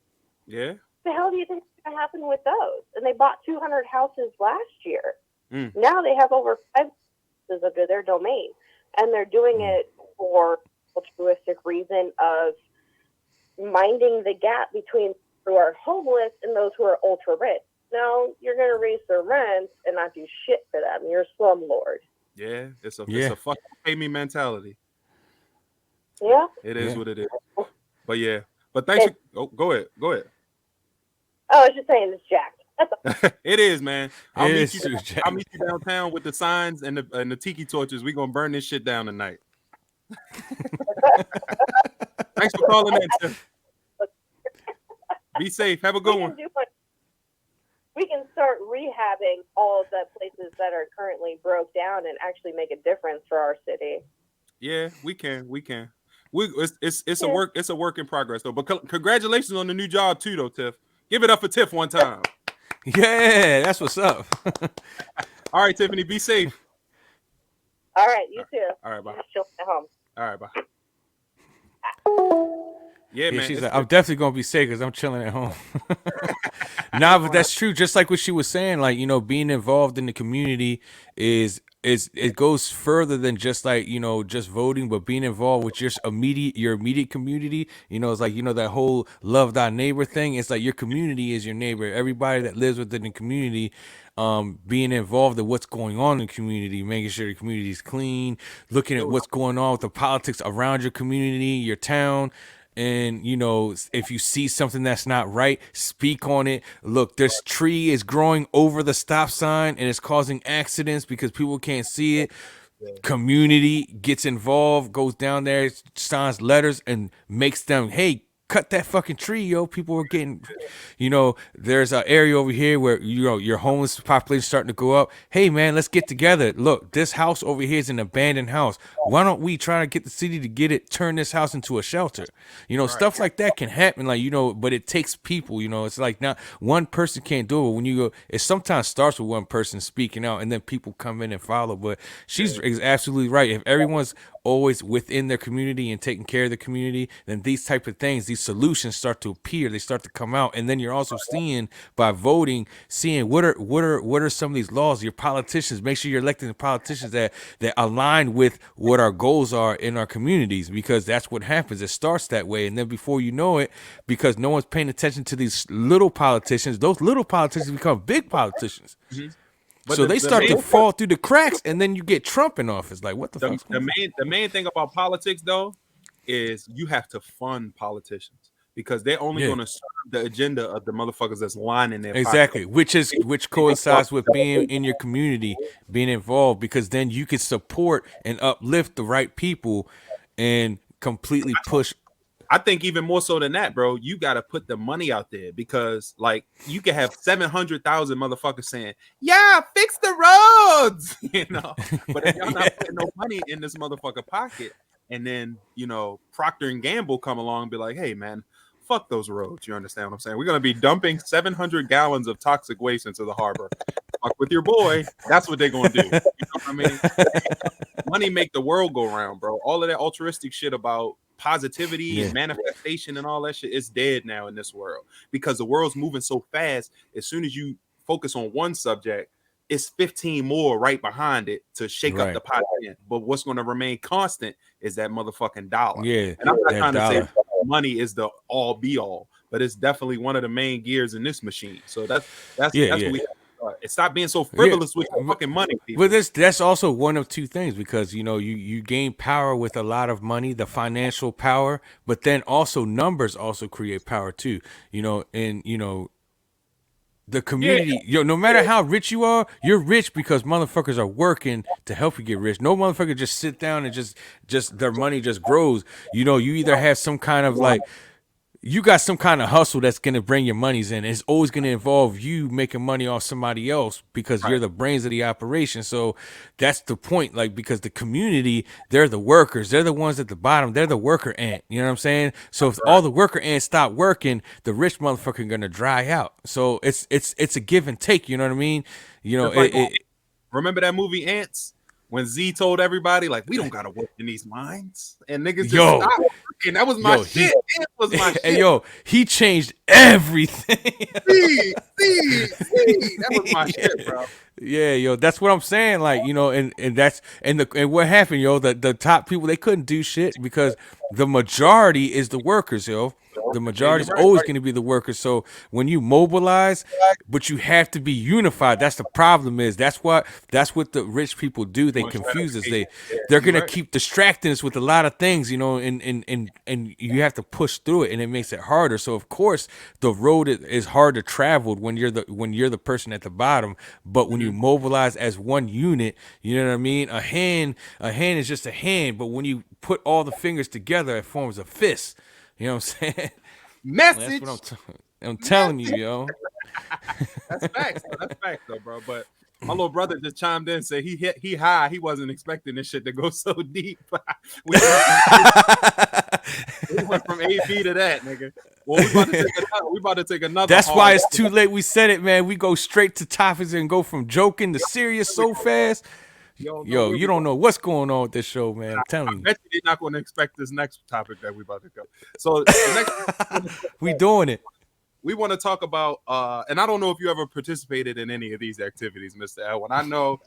Yeah. The hell do you think is going to happen with those? And they bought 200 houses last year. Now they have over 5 houses under their domain, and they're doing it for altruistic reason of minding the gap between who are homeless and those who are ultra rich. Now you're going to raise their rents and not do shit for them. You're a slumlord. Yeah, it's a fucking pay me mentality. Yeah, it is what it is. But yeah, but thanks. Go ahead. Oh, I was just saying it's jacked. It is, man. I'll meet you downtown with the signs and the tiki torches. We're gonna burn this shit down tonight. Thanks for calling in, Tiff. Be safe. Have a good one. We can start rehabbing all of the places that are currently broke down and actually make a difference for our city. Yeah, we can. It's a work in progress though. But congratulations on the new job too, though, Tiff. Give it up for Tiff one time. Yeah, that's what's up. All right, Tiffany, be safe. All right, you too. All right, bye. Chill at home. All right, bye. Yeah, man. She's like, I'm definitely gonna be safe because I'm chilling at home. Nah, but that's true. Just like what she was saying, like, you know, being involved in the community it goes further than just like, you know, just voting, but being involved with your immediate community. You know, it's like, you know, that whole love thy neighbor thing. It's like your community is your neighbor. Everybody that lives within the community, being involved in what's going on in the community, making sure the community is clean, looking at what's going on with the politics around your community, your town. And, you know, if you see something that's not right, speak on it. Look, this tree is growing over the stop sign and it's causing accidents because people can't see it. Community gets involved, goes down there, signs letters and makes them, hey, cut that fucking tree, yo. People are getting, you know, there's an area over here where, you know, your homeless population starting to go up. Hey, man, let's get together. Look, this house over here is an abandoned house. Why don't we try to get the city to turn this house into a shelter? You know, stuff like that can happen, like, you know, but it takes people, you know. It's like not one person can't do it. When you go, it sometimes starts with one person speaking out and then people come in and follow. But she's absolutely right. If everyone's always within their community and taking care of the community, then these type of things, these solutions start to appear, they start to come out, and then you're also seeing by voting, seeing what are some of these laws. Your politicians, make sure you're electing the politicians that align with what our goals are in our communities, because that's what happens. It starts that way, and then before you know it, because no one's paying attention to these little politicians, those little politicians become big politicians. Mm-hmm. But so they start to fall through the cracks, and then you get Trump in office. Like, what the fuck? The main thing about politics, though, is you have to fund politicians, because they're only going to serve the agenda of the motherfuckers that's lining their exactly, pocket. which coincides with being in your community, being involved, because then you can support and uplift the right people and completely push. I think even more so than that, bro, you got to put the money out there, because like you can have 700,000 motherfuckers saying, yeah, fix the roads, you know, but if y'all not putting no money in this motherfucker pocket, and then, you know, Procter and Gamble come along and be like, hey man, fuck those roads. You understand what I'm saying? We're going to be dumping 700 gallons of toxic waste into the harbor. Fuck with your boy. That's what they're going to do. You know what I mean? Money make the world go round, bro. All of that altruistic shit about positivity and manifestation and all that shit is dead now in this world, because the world's moving so fast. As soon as you focus on one subject, it's 15 more right behind it to shake up the pot. But what's going to remain constant is that motherfucking dollar. Yeah, and I'm not trying to say money is the all be all, but it's definitely one of the main gears in this machine. So that's what we. Stop being so frivolous with your fucking money, people. But that's also one of two things, because you know you gain power with a lot of money, the financial power, but then also numbers also create power too. You know, and you know the community. No matter how rich you are, you're rich because motherfuckers are working to help you get rich. No motherfucker just sit down and just their money just grows. You know, you either have some kind of like. You got some kind of hustle that's going to bring your monies in. It's always going to involve you making money off somebody else, because you're the brains of the operation. So that's the point. Like, because the community, they're the workers. They're the ones at the bottom. They're the worker ant. You know what I'm saying? So if all the worker ants stop working, the rich motherfucker going to dry out. So it's a give and take. You know what I mean? You know, remember that movie Ants? When Z told everybody, like, we don't gotta work in these mines, and niggas just stopped working. That was my shit. It was my shit. Hey, he changed everything. That was my shit, bro. Yeah, that's what I'm saying. Like, you know, and what happened, the top people, they couldn't do shit because the majority is the workers, The majority is always going to be the workers. So when you mobilize, but you have to be unified. That's the problem. That's what the rich people do. They confuse us. They're going to keep distracting us with a lot of things, you know, and you have to push through it, and it makes it harder. So of course the road is hard to travel when you're the person at the bottom. But when you mobilize as one unit, you know what I mean? A hand is just a hand, but when you put all the fingers together, it forms a fist. You know what I'm saying? Message. Well, that's what I'm telling you, yo. That's facts. That's facts, though, bro. But my little brother just chimed in and said he high. He wasn't expecting this shit to go so deep. we went from AB to that, nigga. Well, we about to take another. That's why it's too late. We said it, man. We go straight to topics and go from joking to serious so fast. Yo, you don't know what's going on with this show, man. I'm telling you. I bet you're not going to expect this next topic that we about to go. So the next we doing it. We want to talk about, and I don't know if you ever participated in any of these activities, Mr. Elwin. I know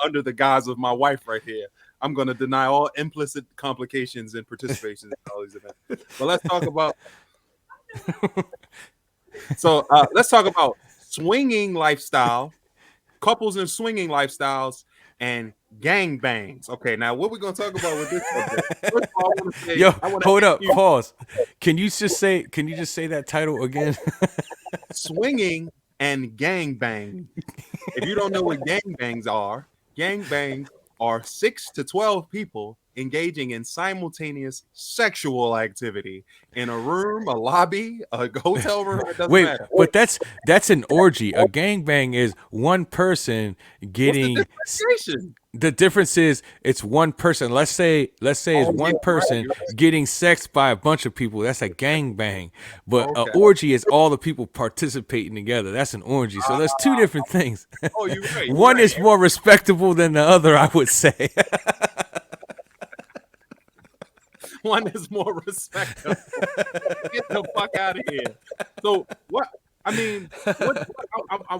under the guise of my wife right here, I'm going to deny all implicit complications and participations in all these events. But let's talk about. Let's talk about swinging lifestyle, couples and swinging lifestyles, and gang bangs. Okay, now what we're gonna talk about with this subject? First of all, hold up, pause. Can you just say that title again? Swinging and gang bang. If you don't know what gang bangs are 6 to 12 people engaging in simultaneous sexual activity in a room, a lobby, a hotel room. It doesn't matter. But that's an orgy. A gangbang is one person getting. The difference is it's one person. Let's say it's one person getting sex by a bunch of people. That's a gangbang. But an orgy is all the people participating together. That's an orgy. So there's two different things. Oh, you're right. One is more respectable than the other, I would say. one is more respectable. Get the fuck out of here. So what? I mean,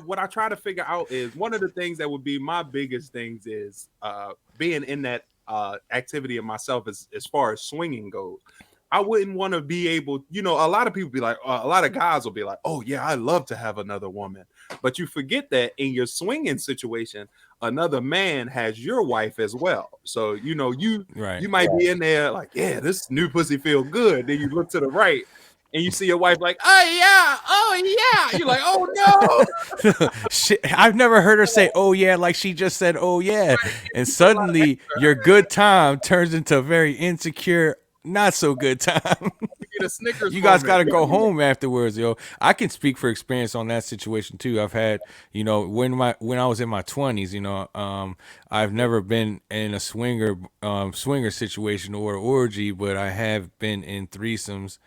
what I try to figure out is one of the things that would be my biggest things is being in that activity of myself as far as swinging goes. I wouldn't want to be able, you know, a lot of people be like, a lot of guys will be like, oh yeah, I love to have another woman. But you forget that in your swinging situation, another man has your wife as well. So, you know, you might be in there like, yeah, this new pussy feel good. Then you look to the right and you see your wife like, oh yeah. You're like, oh no. Shit, I've never heard her say, oh yeah, like she just said, oh yeah. And suddenly your good time turns into a very insecure, not so good time. You guys got to go home afterwards, yo. I can speak for experience on that situation too. I've had, you know, when I was in my 20s, you know, I've never been in a swinger situation or orgy, but I have been in threesomes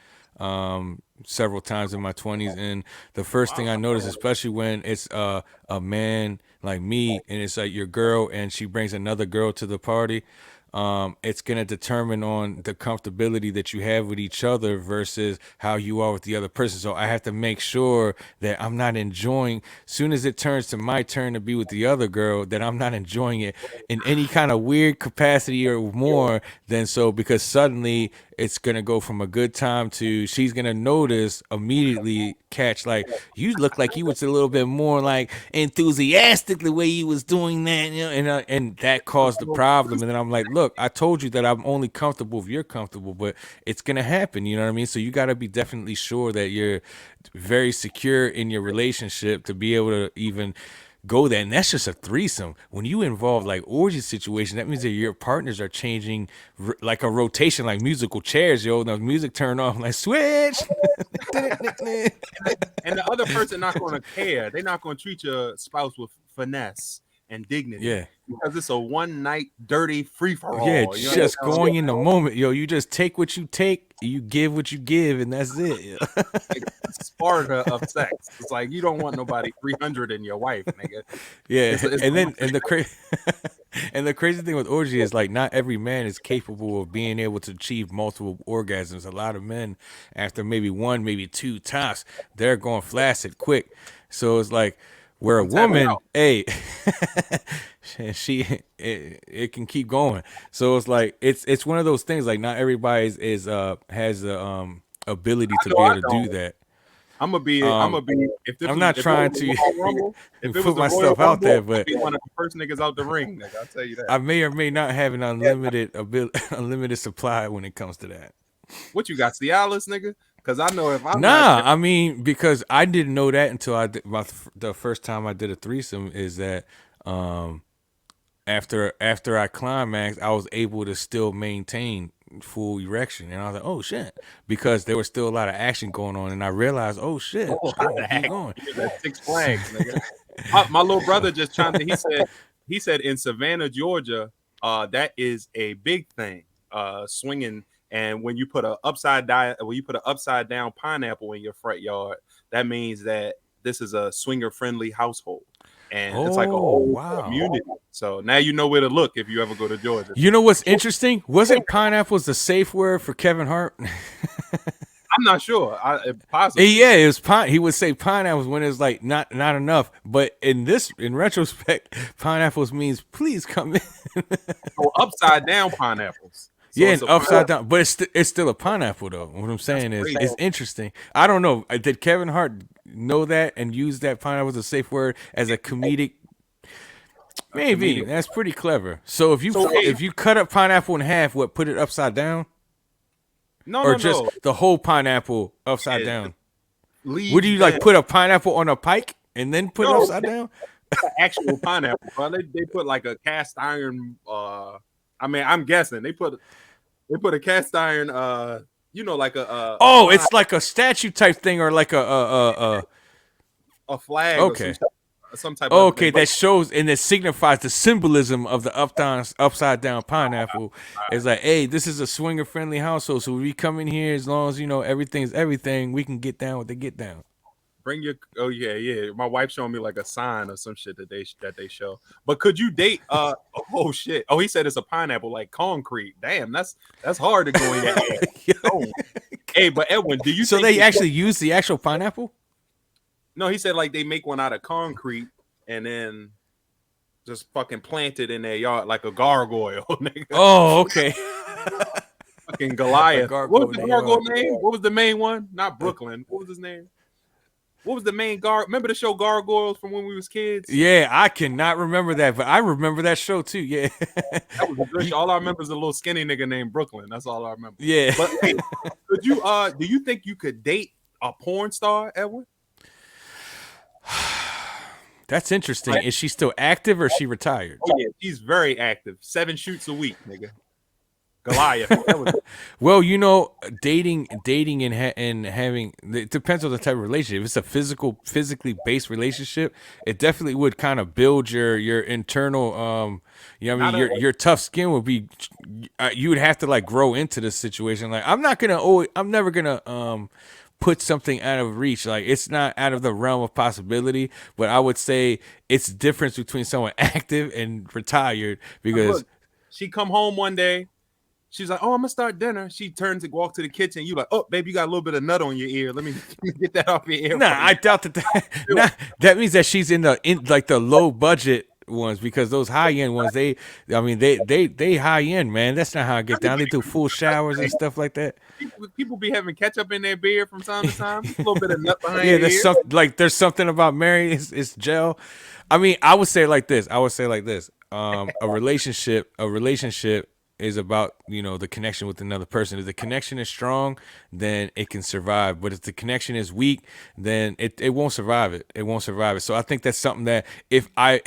several times in my 20s. And the first thing I noticed, especially when it's a man like me and it's like your girl and she brings another girl to the party, it's going to determine on the comfortability that you have with each other versus how you are with the other person. So I have to make sure that I'm not enjoying, soon as it turns to my turn to be with the other girl, that I'm not enjoying it in any kind of weird capacity or more than so, because suddenly it's going to go from a good time to she's going to notice immediately, catch like, you look like you was a little bit more like enthusiastic the way you was doing that, you know, and that caused the problem. And then I'm like, look, I told you that I'm only comfortable if you're comfortable, but it's going to happen. You know what I mean? So you got to be definitely sure that you're very secure in your relationship to be able to even go there. And that's just a threesome. When you involve like orgy situation, that means that your partners are changing like a rotation, like musical chairs, yo. The music turned off, like switch. And the other person not going to care. They're not going to treat your spouse with finesse and dignity. Yeah. Because it's a one night dirty free for all. Yeah, just going in the moment, yo. You just take what you take, you give what you give, and that's it. Like Sparta of sex. It's like you don't want nobody 300 in your wife, nigga. Yeah, and the crazy thing with orgy is like not every man is capable of being able to achieve multiple orgasms. A lot of men, after maybe one, maybe two tops, they're going flaccid quick. So it's like where a woman, hey, it can keep going. So it's like it's one of those things. Like not everybody has the ability to be able to do that. I'm gonna be. I'm not trying to put myself out there, but be one of the first niggas out the ring. Nigga, I'll tell you that. I may or may not have an unlimited supply when it comes to that. What you got, Cialis, nigga? Because I know if I'm I mean, because I didn't know that until I did the first time I did a threesome. Is that after I climaxed, I was able to still maintain full erection, and I was like, oh shit, because there was still a lot of action going on, and I realized, oh shit, keep going. Six Flags, nigga. My little brother just chimed in. He said in Savannah, Georgia, that is a big thing, swinging. And when you put an upside down pineapple in your front yard, that means that this is a swinger friendly household. And it's like a whole community. So now you know where to look if you ever go to Georgia. You know what's interesting? Wasn't pineapples the safe word for Kevin Hart? I'm not sure. Possibly. Yeah, it was he would say pineapples when it's like not enough. But in retrospect, pineapples means please come in. So upside down pineapples. So yeah, and upside down, but it's still a pineapple though. What I'm saying is, it's interesting. I don't know. Did Kevin Hart know that and use that pineapple as a safe word as a comedic? Maybe that's pretty clever. So if you cut up pineapple in half, put it upside down? No, just the whole pineapple upside down. Would you like put a pineapple on a pike and then put it upside down? Actual pineapple, bro. They put like a cast iron. I mean, I'm guessing they put a cast iron. Like a. It's like a statue type thing, or like a flag. Okay. Or some type. Okay, that shows and it signifies the symbolism of the upside down pineapple. It's like, hey, this is a swinger friendly household, so we come in here as long as everything's everything. We can get down with the get down. Bring your yeah. My wife showing me like a sign or some shit that they show. But could you date oh shit. Oh, he said it's a pineapple like concrete. Damn, that's hard to go in your head. Oh. Hey, but Edwin, do you So think they actually use the actual pineapple? No, he said like they make one out of concrete and then just fucking plant it in their yard like a gargoyle, nigga. Oh, okay. Fucking Goliath. What was the gargoyle yard. name? What was the main one? Not Brooklyn. What was his name? What was the main Remember the show Gargoyles from when we was kids? Yeah, I cannot remember that, but I remember that show too. Yeah. That was a good show. All I remember is a little skinny nigga named Brooklyn. That's all I remember. Yeah. But hey, could you do you think you could date a porn star, Edwin? That's interesting. Is she still active or is she retired? Oh yeah, she's very active. 7 shoots a week, nigga. Goliath. Well, you know, dating and having, it depends on the type of relationship. If it's a physically based relationship, it definitely would kind of build your internal you know what I mean, your tough skin would be you would have to like grow into the situation. Like I'm never gonna put something out of reach. Like it's not out of the realm of possibility, but I would say it's difference between someone active and retired because look, she come home one day. She's like, "Oh, I'm gonna start dinner." She turns to walk to the kitchen. You like, "Oh, baby, you got a little bit of nut on your ear. Let me get that off your ear." Nah, I doubt that. That means that she's in like the low budget ones because those high end ones, they high end, man. That's not how I get down. They do full showers and stuff like that. People be having ketchup in their beard from time to time. A little bit of nut behind. Yeah, there's something about Mary. It's gel. I mean, I would say like this. A relationship is about, you know, the connection with another person. If the connection is strong, then it can survive. But if the connection is weak, then it won't survive it. It won't survive it. So I think that's something that if I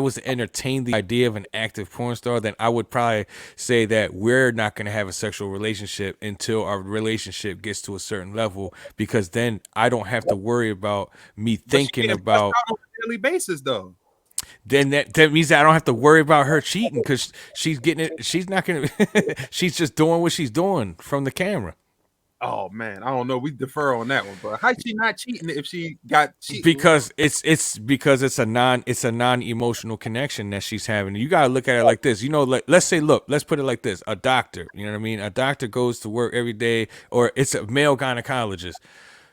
was to entertain the idea of an active porn star, then I would probably say that we're not going to have a sexual relationship until our relationship gets to a certain level, because then I don't have to worry about me thinking about on a daily basis though. Then that means that I don't have to worry about her cheating because she's getting it. She's not gonna. She's just doing what she's doing from the camera. Oh man, I don't know. We defer on that one, but how's she not cheating if she got cheating? Because it's a non-emotional connection that she's having. You gotta look at it like this. You know, let's put it like this. A doctor, you know what I mean? A doctor goes to work every day, or it's a male gynecologist.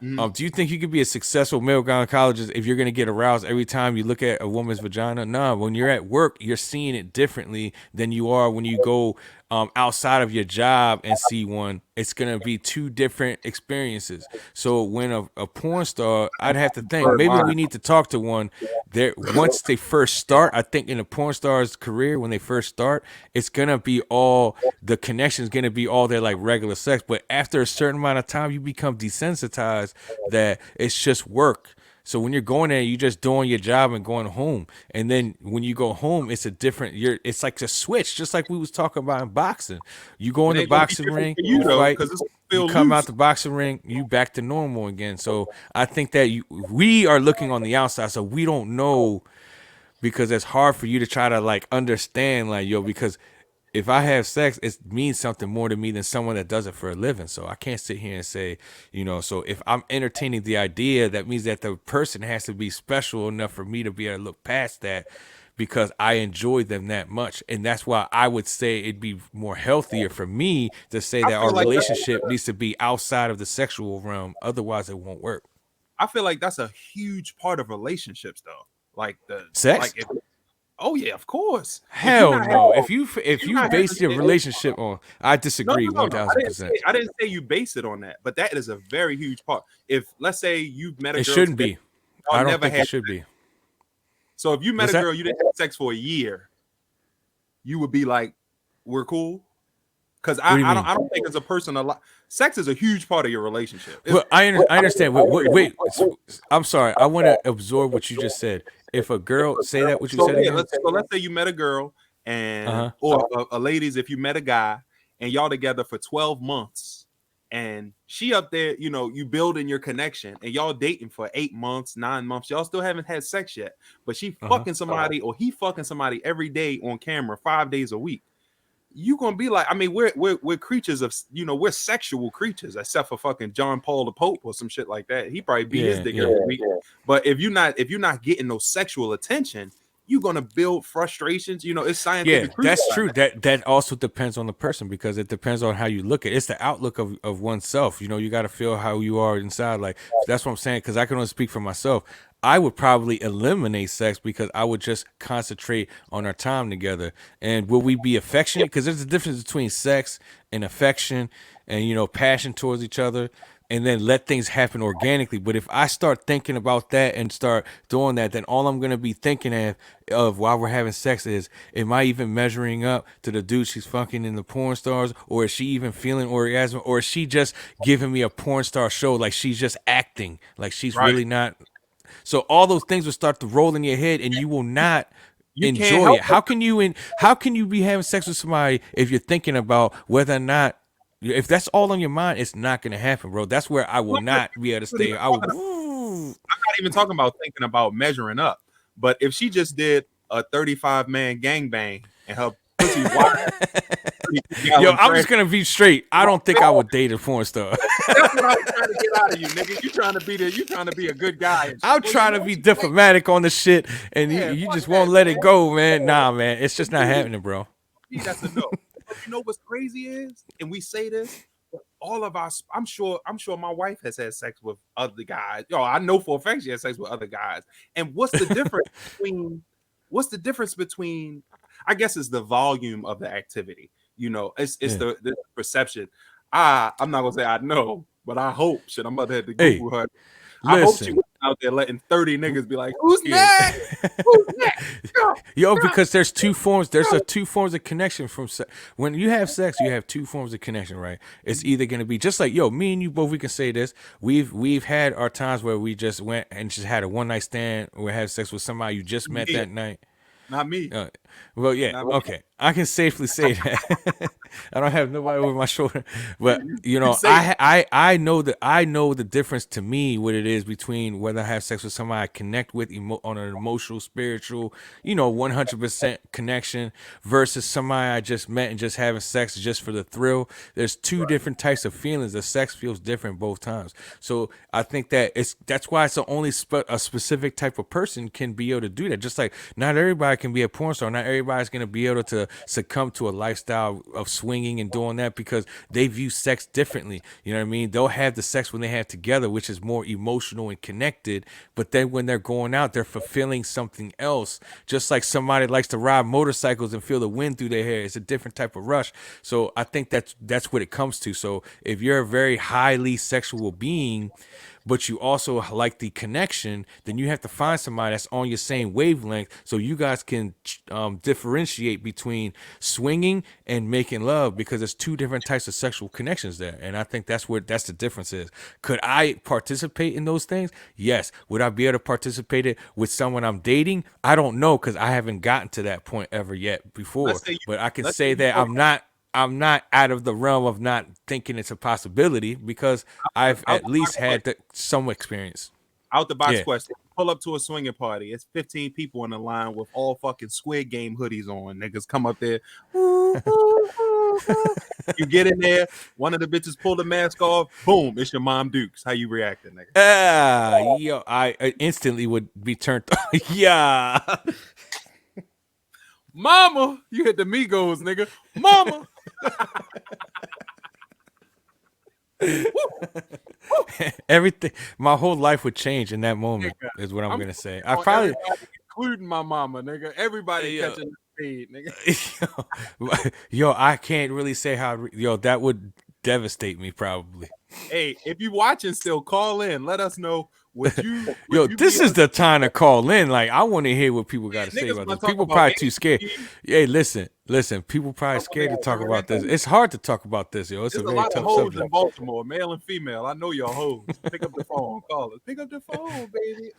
Do you think you could be a successful male gynecologist if you're going to get aroused every time you look at a woman's vagina? No, when you're at work, you're seeing it differently than you are when you go outside of your job and see one. It's going to be two different experiences. So when a porn star, I'd have to think, maybe we need to talk to one there once they first start. I think in a porn star's career, when they first start, it's going to be all, the connection is going to be all their like regular sex. But after a certain amount of time, you become desensitized that it's just work. So when you're going there, you're just doing your job and going home. And then when you go home, it's a different, it's like a switch, just like we was talking about in boxing. You go in the boxing ring, you fight, you come out the boxing ring, you back to normal again. So I think that we are looking on the outside, so we don't know, because it's hard for you to try to like understand, like, yo, because if I have sex, it means something more to me than someone that does it for a living. So I can't sit here and say, you know, so if I'm entertaining the idea, that means that the person has to be special enough for me to be able to look past that, because I enjoy them that much. And that's why I would say it'd be more healthier for me to say that our relationship needs to be outside of the sexual realm. Otherwise, it won't work. I feel like that's a huge part of relationships, though. Like the sex. Like oh yeah, of course. Hell no. If you base your relationship on, I disagree 1000%. I didn't say you base it on that, but that is a very huge part. If let's say you've met a girl, it shouldn't be. I don't think it should be. So if you met a girl, you didn't have sex for a year, you would be like, "We're cool." Because I don't think as a person, sex is a huge part of your relationship. Well, I understand. Wait. I'm sorry. I want to absorb what you just said. If a girl, say that what you said again. Let's say you met a girl, and or a ladies, if you met a guy and y'all together for 12 months, and she up there, you know, you building your connection, and y'all dating for 8 months, 9 months, y'all still haven't had sex yet, but she fucking somebody or he fucking somebody every day on camera, 5 days a week. you gonna be like, I mean, we're creatures of, we're sexual creatures, except for fucking John Paul the Pope or some shit like that. He probably beat his dick every week. But if you're not getting no sexual attention, you're gonna build frustrations. It's scientific. Yeah, that's true. That also depends on the person, because it depends on how you look at it. It's the outlook of oneself. You got to feel how you are inside. Like, that's what I'm saying, because I can only speak for myself. I would probably eliminate sex because I would just concentrate on our time together. And will we be affectionate? Because there's a difference between sex and affection and, passion towards each other, and then let things happen organically. But if I start thinking about that and start doing that, then all I'm going to be thinking of while we're having sex is, am I even measuring up to the dude she's fucking in the porn stars? Or is she even feeling orgasm? Or is she just giving me a porn star show? Like, she's just acting like she's really not. So all those things will start to roll in your head, and you will not enjoy it. How can you be having sex with somebody if you're thinking about whether or not, if that's all on your mind, it's not going to happen, bro. That's where I will not be able to stay. I'm not even talking about thinking about measuring up, but if she just did a 35-man gangbang and her pussy wide. Yo, I'm just gonna be straight. I don't think I would date a porn star. That's what I'm trying to get out of you, nigga. You trying to be a good guy. I'm trying to be diplomatic on the shit, and you just won't let it go, man. Nah, man, it's just not happening, bro. That's a no. But you know what's crazy is, and we say this, all of us. I'm sure my wife has had sex with other guys. Yo, I know for a fact she has sex with other guys. And what's the difference between? I guess it's the volume of the activity. It's the perception. I'm not gonna say I know, but I hope. Shit, I'm about to have to Google her. I hope she was out there letting 30 niggas be like, who's next? Who's next? Yo, because there's two forms. There's two forms of connection from sex. When you have sex, you have two forms of connection, right? It's either gonna be just like, yo, me and you both. We can say this. We've had our times where we just went and just had a one night stand or had sex with somebody you just met that night. Not me. Well, yeah, okay. I can safely say that. I don't have nobody over my shoulder, but I know the difference to me, what it is between whether I have sex with somebody I connect with on an emotional, spiritual, 100% connection versus somebody I just met and just having sex just for the thrill. There's two different types of feelings. The sex feels different both times. So I think that's why it's only a specific type of person can be able to do that. Just like not everybody can be a porn star. Not everybody's going to be able to succumb to a lifestyle of swinging and doing that because they view sex differently. You know what I mean? They'll have the sex when they have together, which is more emotional and connected. But then when they're going out, they're fulfilling something else. Just like somebody likes to ride motorcycles and feel the wind through their hair. It's a different type of rush. So I think that's what it comes to. So if you're a very highly sexual being, but you also like the connection, then you have to find somebody that's on your same wavelength so you guys can differentiate between swinging and making love, because there's two different types of sexual connections there. And I think that's the difference is. Could I participate in those things? Yes. Would I be able to participate it with someone I'm dating? I don't know, because I haven't gotten to that point ever yet before. But I can say that I'm not out of the realm of not thinking it's a possibility, because I've at least had some experience. Out the box question. Pull up to a swinging party. It's 15 people in the line with all fucking Squid Game hoodies on. Niggas come up there. You get in there. One of the bitches pull the mask off. Boom. It's your mom Dukes. How you reacting, nigga? Yo, I instantly would be turned. Yeah. Mama. You hit the Migos, nigga. Mama. Everything, my whole life would change in that moment, is what I'm gonna say. I probably, including my mama, nigga. Everybody catching the speed, nigga. Yo, I can't really say how. Yo, that would devastate me probably. Hey, if you watching still, call in. Let us know what you. Yo, this is the time to call in. Like, I want to hear what people got to say about this. People probably too scared. Hey, listen. People probably scared to talk about this. It's hard to talk about this, yo. It's a very tough subject. In Baltimore, male and female. I know y'all hoes. Pick up the phone, call us. Pick up the phone, baby.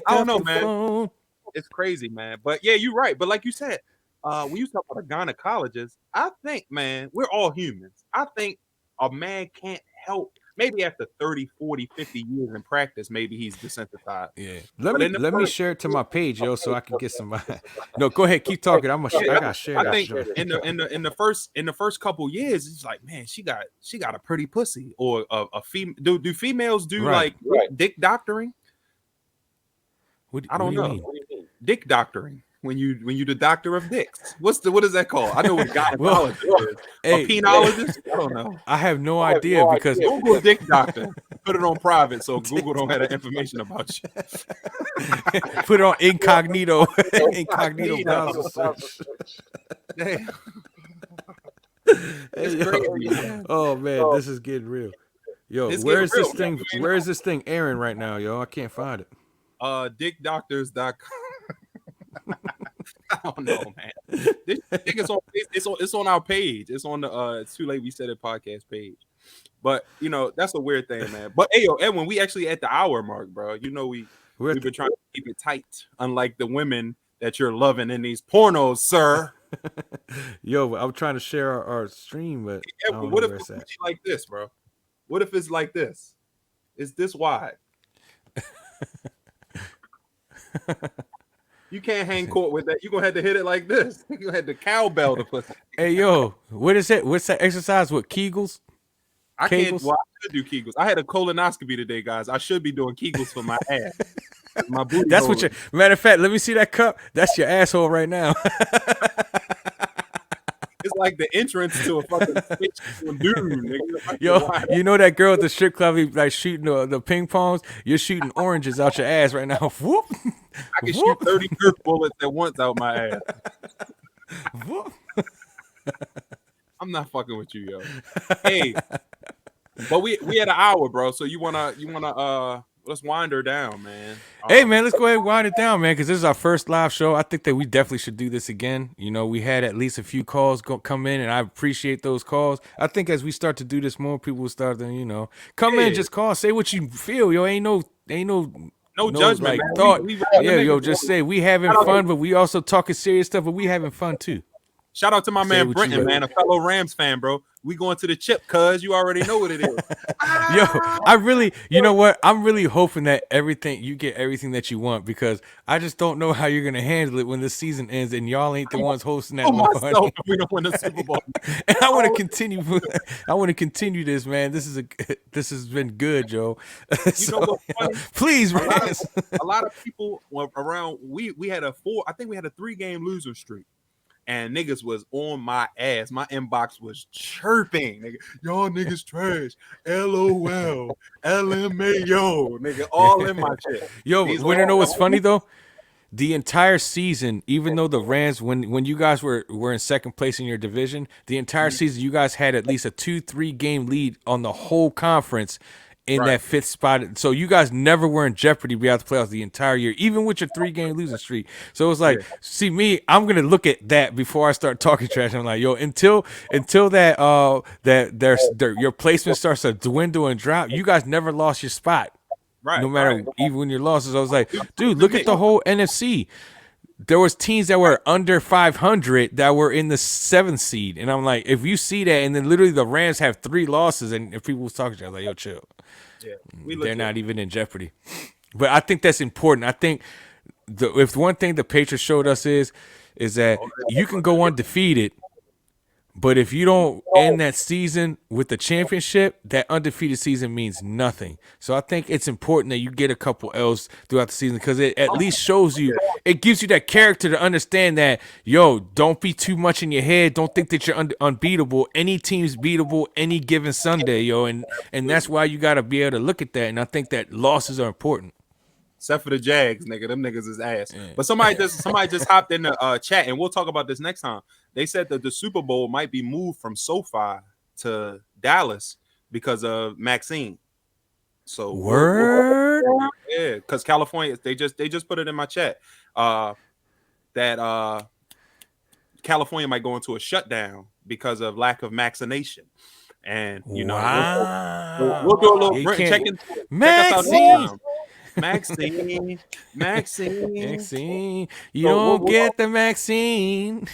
I don't know, man. Phone. It's crazy, man. But yeah, you're right. But like you said, when you talk about a gynecologist, I think, man, we're all humans. I think a man can't help maybe after 30, 40, 50 years in practice, maybe he's desensitized. Yeah. But in the Let me first- share it to my page, yo, so I can get some. No, go ahead, keep talking. I gotta share I that. think Shit. in the first couple years, it's like, man, she got a pretty pussy, or a female. Do females do Right. like dick doctoring? I don't What know. do you mean? Dick doctoring. When you the doctor of dicks. What is that called? I know what gynecologist Well, is. hey, A penologist? I don't know. I have no idea because Google dick doctor. Put it on private so Google don't have that information about you. put it on incognito browser search. Damn. Hey, yo. Crazy, man. Oh man, this is getting real. Yo, It's where is getting this real. thing? Where is this thing airing right now, yo? I can't find it. Dickdoctors.com. I don't know, man. This thing is it's on our page. It's on the It's Too Late We Said It podcast page. But you know, that's a weird thing, man. But hey, yo, Edwin, we actually at the hour mark, bro. You know, we've been trying to keep it tight, unlike the women that you're loving in these pornos, sir. Yo, I'm trying to share our stream, but I Edwin, don't what know if where it's it's at. like this, bro? What if it's like this? It's this wide. You can't hang court with that. You're gonna have to hit it like this. You're gonna have to cowbell the pussy. Hey, yo, what is it? What's that exercise with Kegels? I can't. Kegels? Well, I should do Kegels. I had a colonoscopy today, guys. I should be doing Kegels for my ass. My booty. That's what you. Matter of fact, let me see that cup. That's your asshole right now. It's like the entrance to a fucking dude. Nigga. Yo, you know that girl at the strip club, like shooting the ping pongs? You're shooting oranges out your ass right now. Whoop. I can shoot 30 Nerf bullets at once out my ass. Whoop. I'm not fucking with you, yo. Hey, but we had an hour, bro. So you wanna let's wind her down, man. Hey, man, let's go ahead and wind it down, man, because this is our first live show. I think that we definitely should do this again. You know, we had at least a few calls come in, and I appreciate those calls. I think as we start to do this more, people will start to, you know, come in, just call, say what you feel. Yo, ain't no judgment, like man. thought. We Just say we having fun, but we also talking serious stuff, but we having fun too. Shout out to my man what Brenton, you man, a fellow Rams fan, bro. We going to the chip, cuz you already know what it is. Yo, you know what? I'm really hoping that you get everything that you want, because I just don't know how you're gonna handle it when the season ends and y'all ain't the ones hosting that Myself, if we don't win the Super Bowl. And I want to continue. I want to continue this, man. This has been good, Joe. You know what's funny? Please, a man. lot of people were around. We had a 3-game loser streak. And niggas was on my ass. My inbox was chirping. Nigga, y'all niggas trash. LOL. LMAO. Nigga, all in my shit. Yo, wanna know what's funny though? The entire season, even though the Rams, when you guys were in second place in your division, the entire season you guys had at least a 2-3 game lead on the whole conference in that fifth spot. So you guys never were in jeopardy beyond the playoffs the entire year, even with your 3-game losing streak. So it's like, see me, I'm gonna look at that before I start talking trash. I'm like, yo, until that your placement starts to dwindle and drop, you guys never lost your spot. Right. No matter even when your losses. I was like, dude, look at the whole NFC. There was teams that were under 500 that were in the 7th seed, and I'm like, if you see that, and then literally the Rams have 3 losses, and if people was talking to you, I was like, yo, chill. Yeah, they're not even in jeopardy. But I think that's important. I think if one thing the Patriots showed us is that you can go undefeated, but if you don't end that season with the championship, that undefeated season means nothing. So I think it's important that you get a couple L's throughout the season, because it at least shows you, it gives you that character to understand that, yo, don't be too much in your head. Don't think that you're unbeatable. Any team's beatable any given Sunday, yo. And that's why you got to be able to look at that. And I think that losses are important. Except for the Jags, nigga. Them niggas is ass. Yeah. But somebody just hopped in the chat, and we'll talk about this next time. They said that the Super Bowl might be moved from SoFi to Dallas because of Maxine. So word, yeah, because California, they just put it in my chat that California might go into a shutdown because of lack of vaccination. And you know, we'll do a little check Maxine. Maxine, you don't get the Maxine.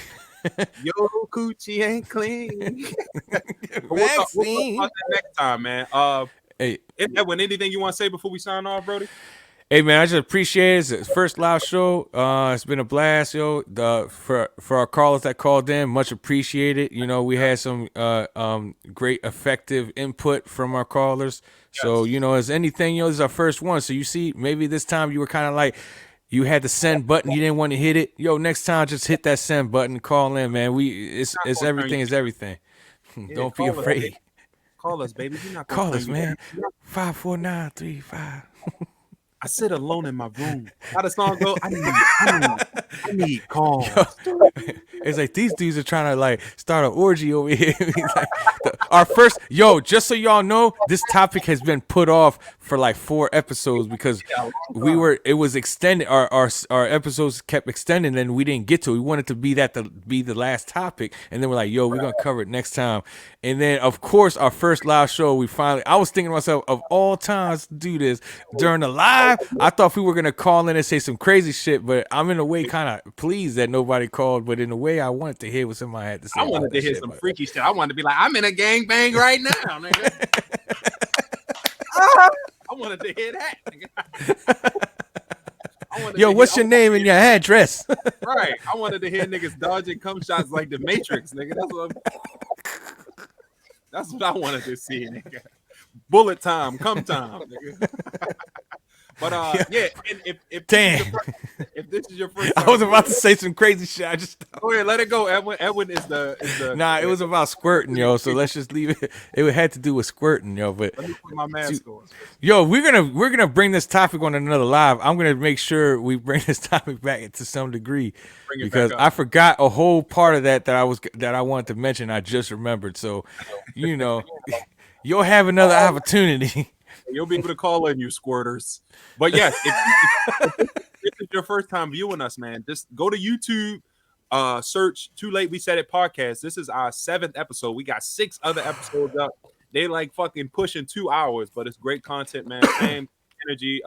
Yo, coochie ain't clean. Maxine. We'll talk next time, man. Hey, Edwin, anything you want to say before we sign off, Brody? Hey man, I just appreciate it. It's the first live show. It's been a blast, yo. For our callers that called in, much appreciated. You know, we had some great effective input from our callers. Yes. So, you know, as anything, this is our first one. So you see, maybe this time you were kind of like you had the send button, you didn't want to hit it. Yo, next time just hit that send button, call in, man. It's everything is everything. Yeah, don't be afraid. Call us, baby. Call us, man. 54935. I sit alone in my room. How the song go? I need calls. It's like these dudes are trying to like start an orgy over here. Like, our first, just so y'all know, this topic has been put off for like 4 episodes because it was extended. Our episodes kept extending, and we didn't get to it. We wanted to be the last topic, and then we're like, we're gonna cover it next time. And then of course our first live show, I was thinking to myself, of all times to do this during the live, I thought we were gonna call in and say some crazy shit, but I'm in a way kind of pleased that nobody called, but in a way I wanted to hear what somebody had to say. I wanted to hear some freaky shit. I wanted to be like, I'm in a gangbang right now, nigga. I wanted to hear that, nigga. What's your name and your address? Right. I wanted to hear niggas dodging cum shots like the Matrix, nigga. That's what I wanted to see, nigga. Bullet time, cum time, nigga. But and if this is your first time, I was about to say some crazy shit. I just go ahead, let it go, Edwin. Edwin is the Nah, it was about squirting, yo. So let's just leave it. It had to do with squirting, yo. But let me put my mask on. Yo, we're gonna bring this topic on another live. I'm gonna make sure we bring this topic back to some degree because I forgot a whole part of that I wanted to mention. I just remembered. So, you'll have another opportunity. You'll be able to call in, you squirters. But yes, if this is your first time viewing us, man, just go to YouTube, search Too Late We Said It podcast. This is our 7th episode. We got 6 other episodes up. They like fucking pushing 2 hours, but it's great content, man. Same energy.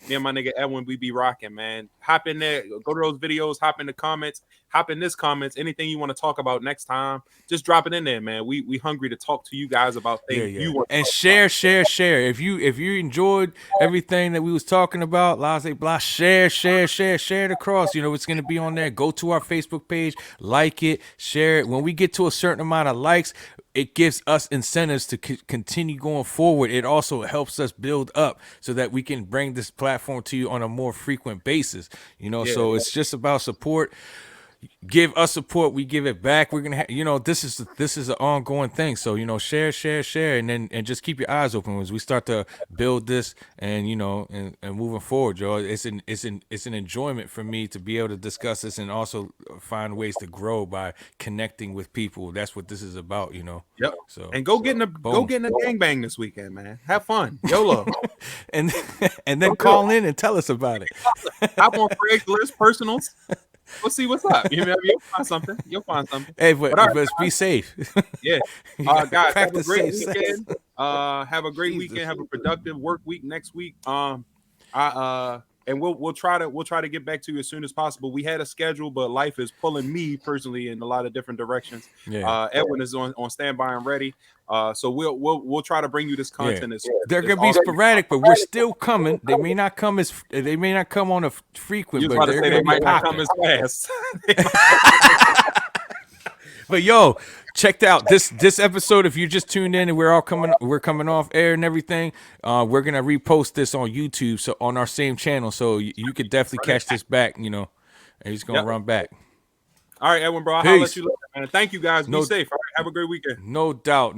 Me and my nigga Edwin, we be rocking, man. Hop in there, go to those videos, hop in the comments, hop in this comments. Anything you want to talk about next time, just drop it in there, man. We hungry to talk to you guys about things you want. And share. If you enjoyed everything that we was talking about, share it across. It's gonna be on there. Go to our Facebook page, like it, share it. When we get to a certain amount of likes, it gives us incentives to continue going forward. It also helps us build up so that we can bring this platform to you on a more frequent basis. So it's just about support. Give us support, we give it back. We're gonna this is an ongoing thing. So share, and just keep your eyes open as we start to build this and and moving forward, Joe. It's an enjoyment for me to be able to discuss this and also find ways to grow by connecting with people. That's what this is about, Yep. So and go get in a gangbang this weekend, man. Have fun, YOLO. and then call in and tell us about it. Hop on Craigslist personals. We'll see what's up. You'll find something. Hey, but be safe. Yeah. Guys, have a great weekend. Have a great weekend. Have a productive work week next week. And we'll try to get back to you as soon as possible. We had a schedule, but life is pulling me personally in a lot of different directions. Yeah. Edwin is on standby and ready. So we'll try to bring you this content. Yeah. They're gonna be sporadic, but we're still coming. They may not come on a frequent, but they might not come as fast. But yo, checked out this episode. If you just tuned in and we're coming off air and everything, we're gonna repost this on YouTube, so on our same channel, so you could definitely catch this back. And he's gonna run back. All right, Edwin, bro. I'll let you later, man. Thank you guys. Be safe. All right, have a great weekend. No doubt.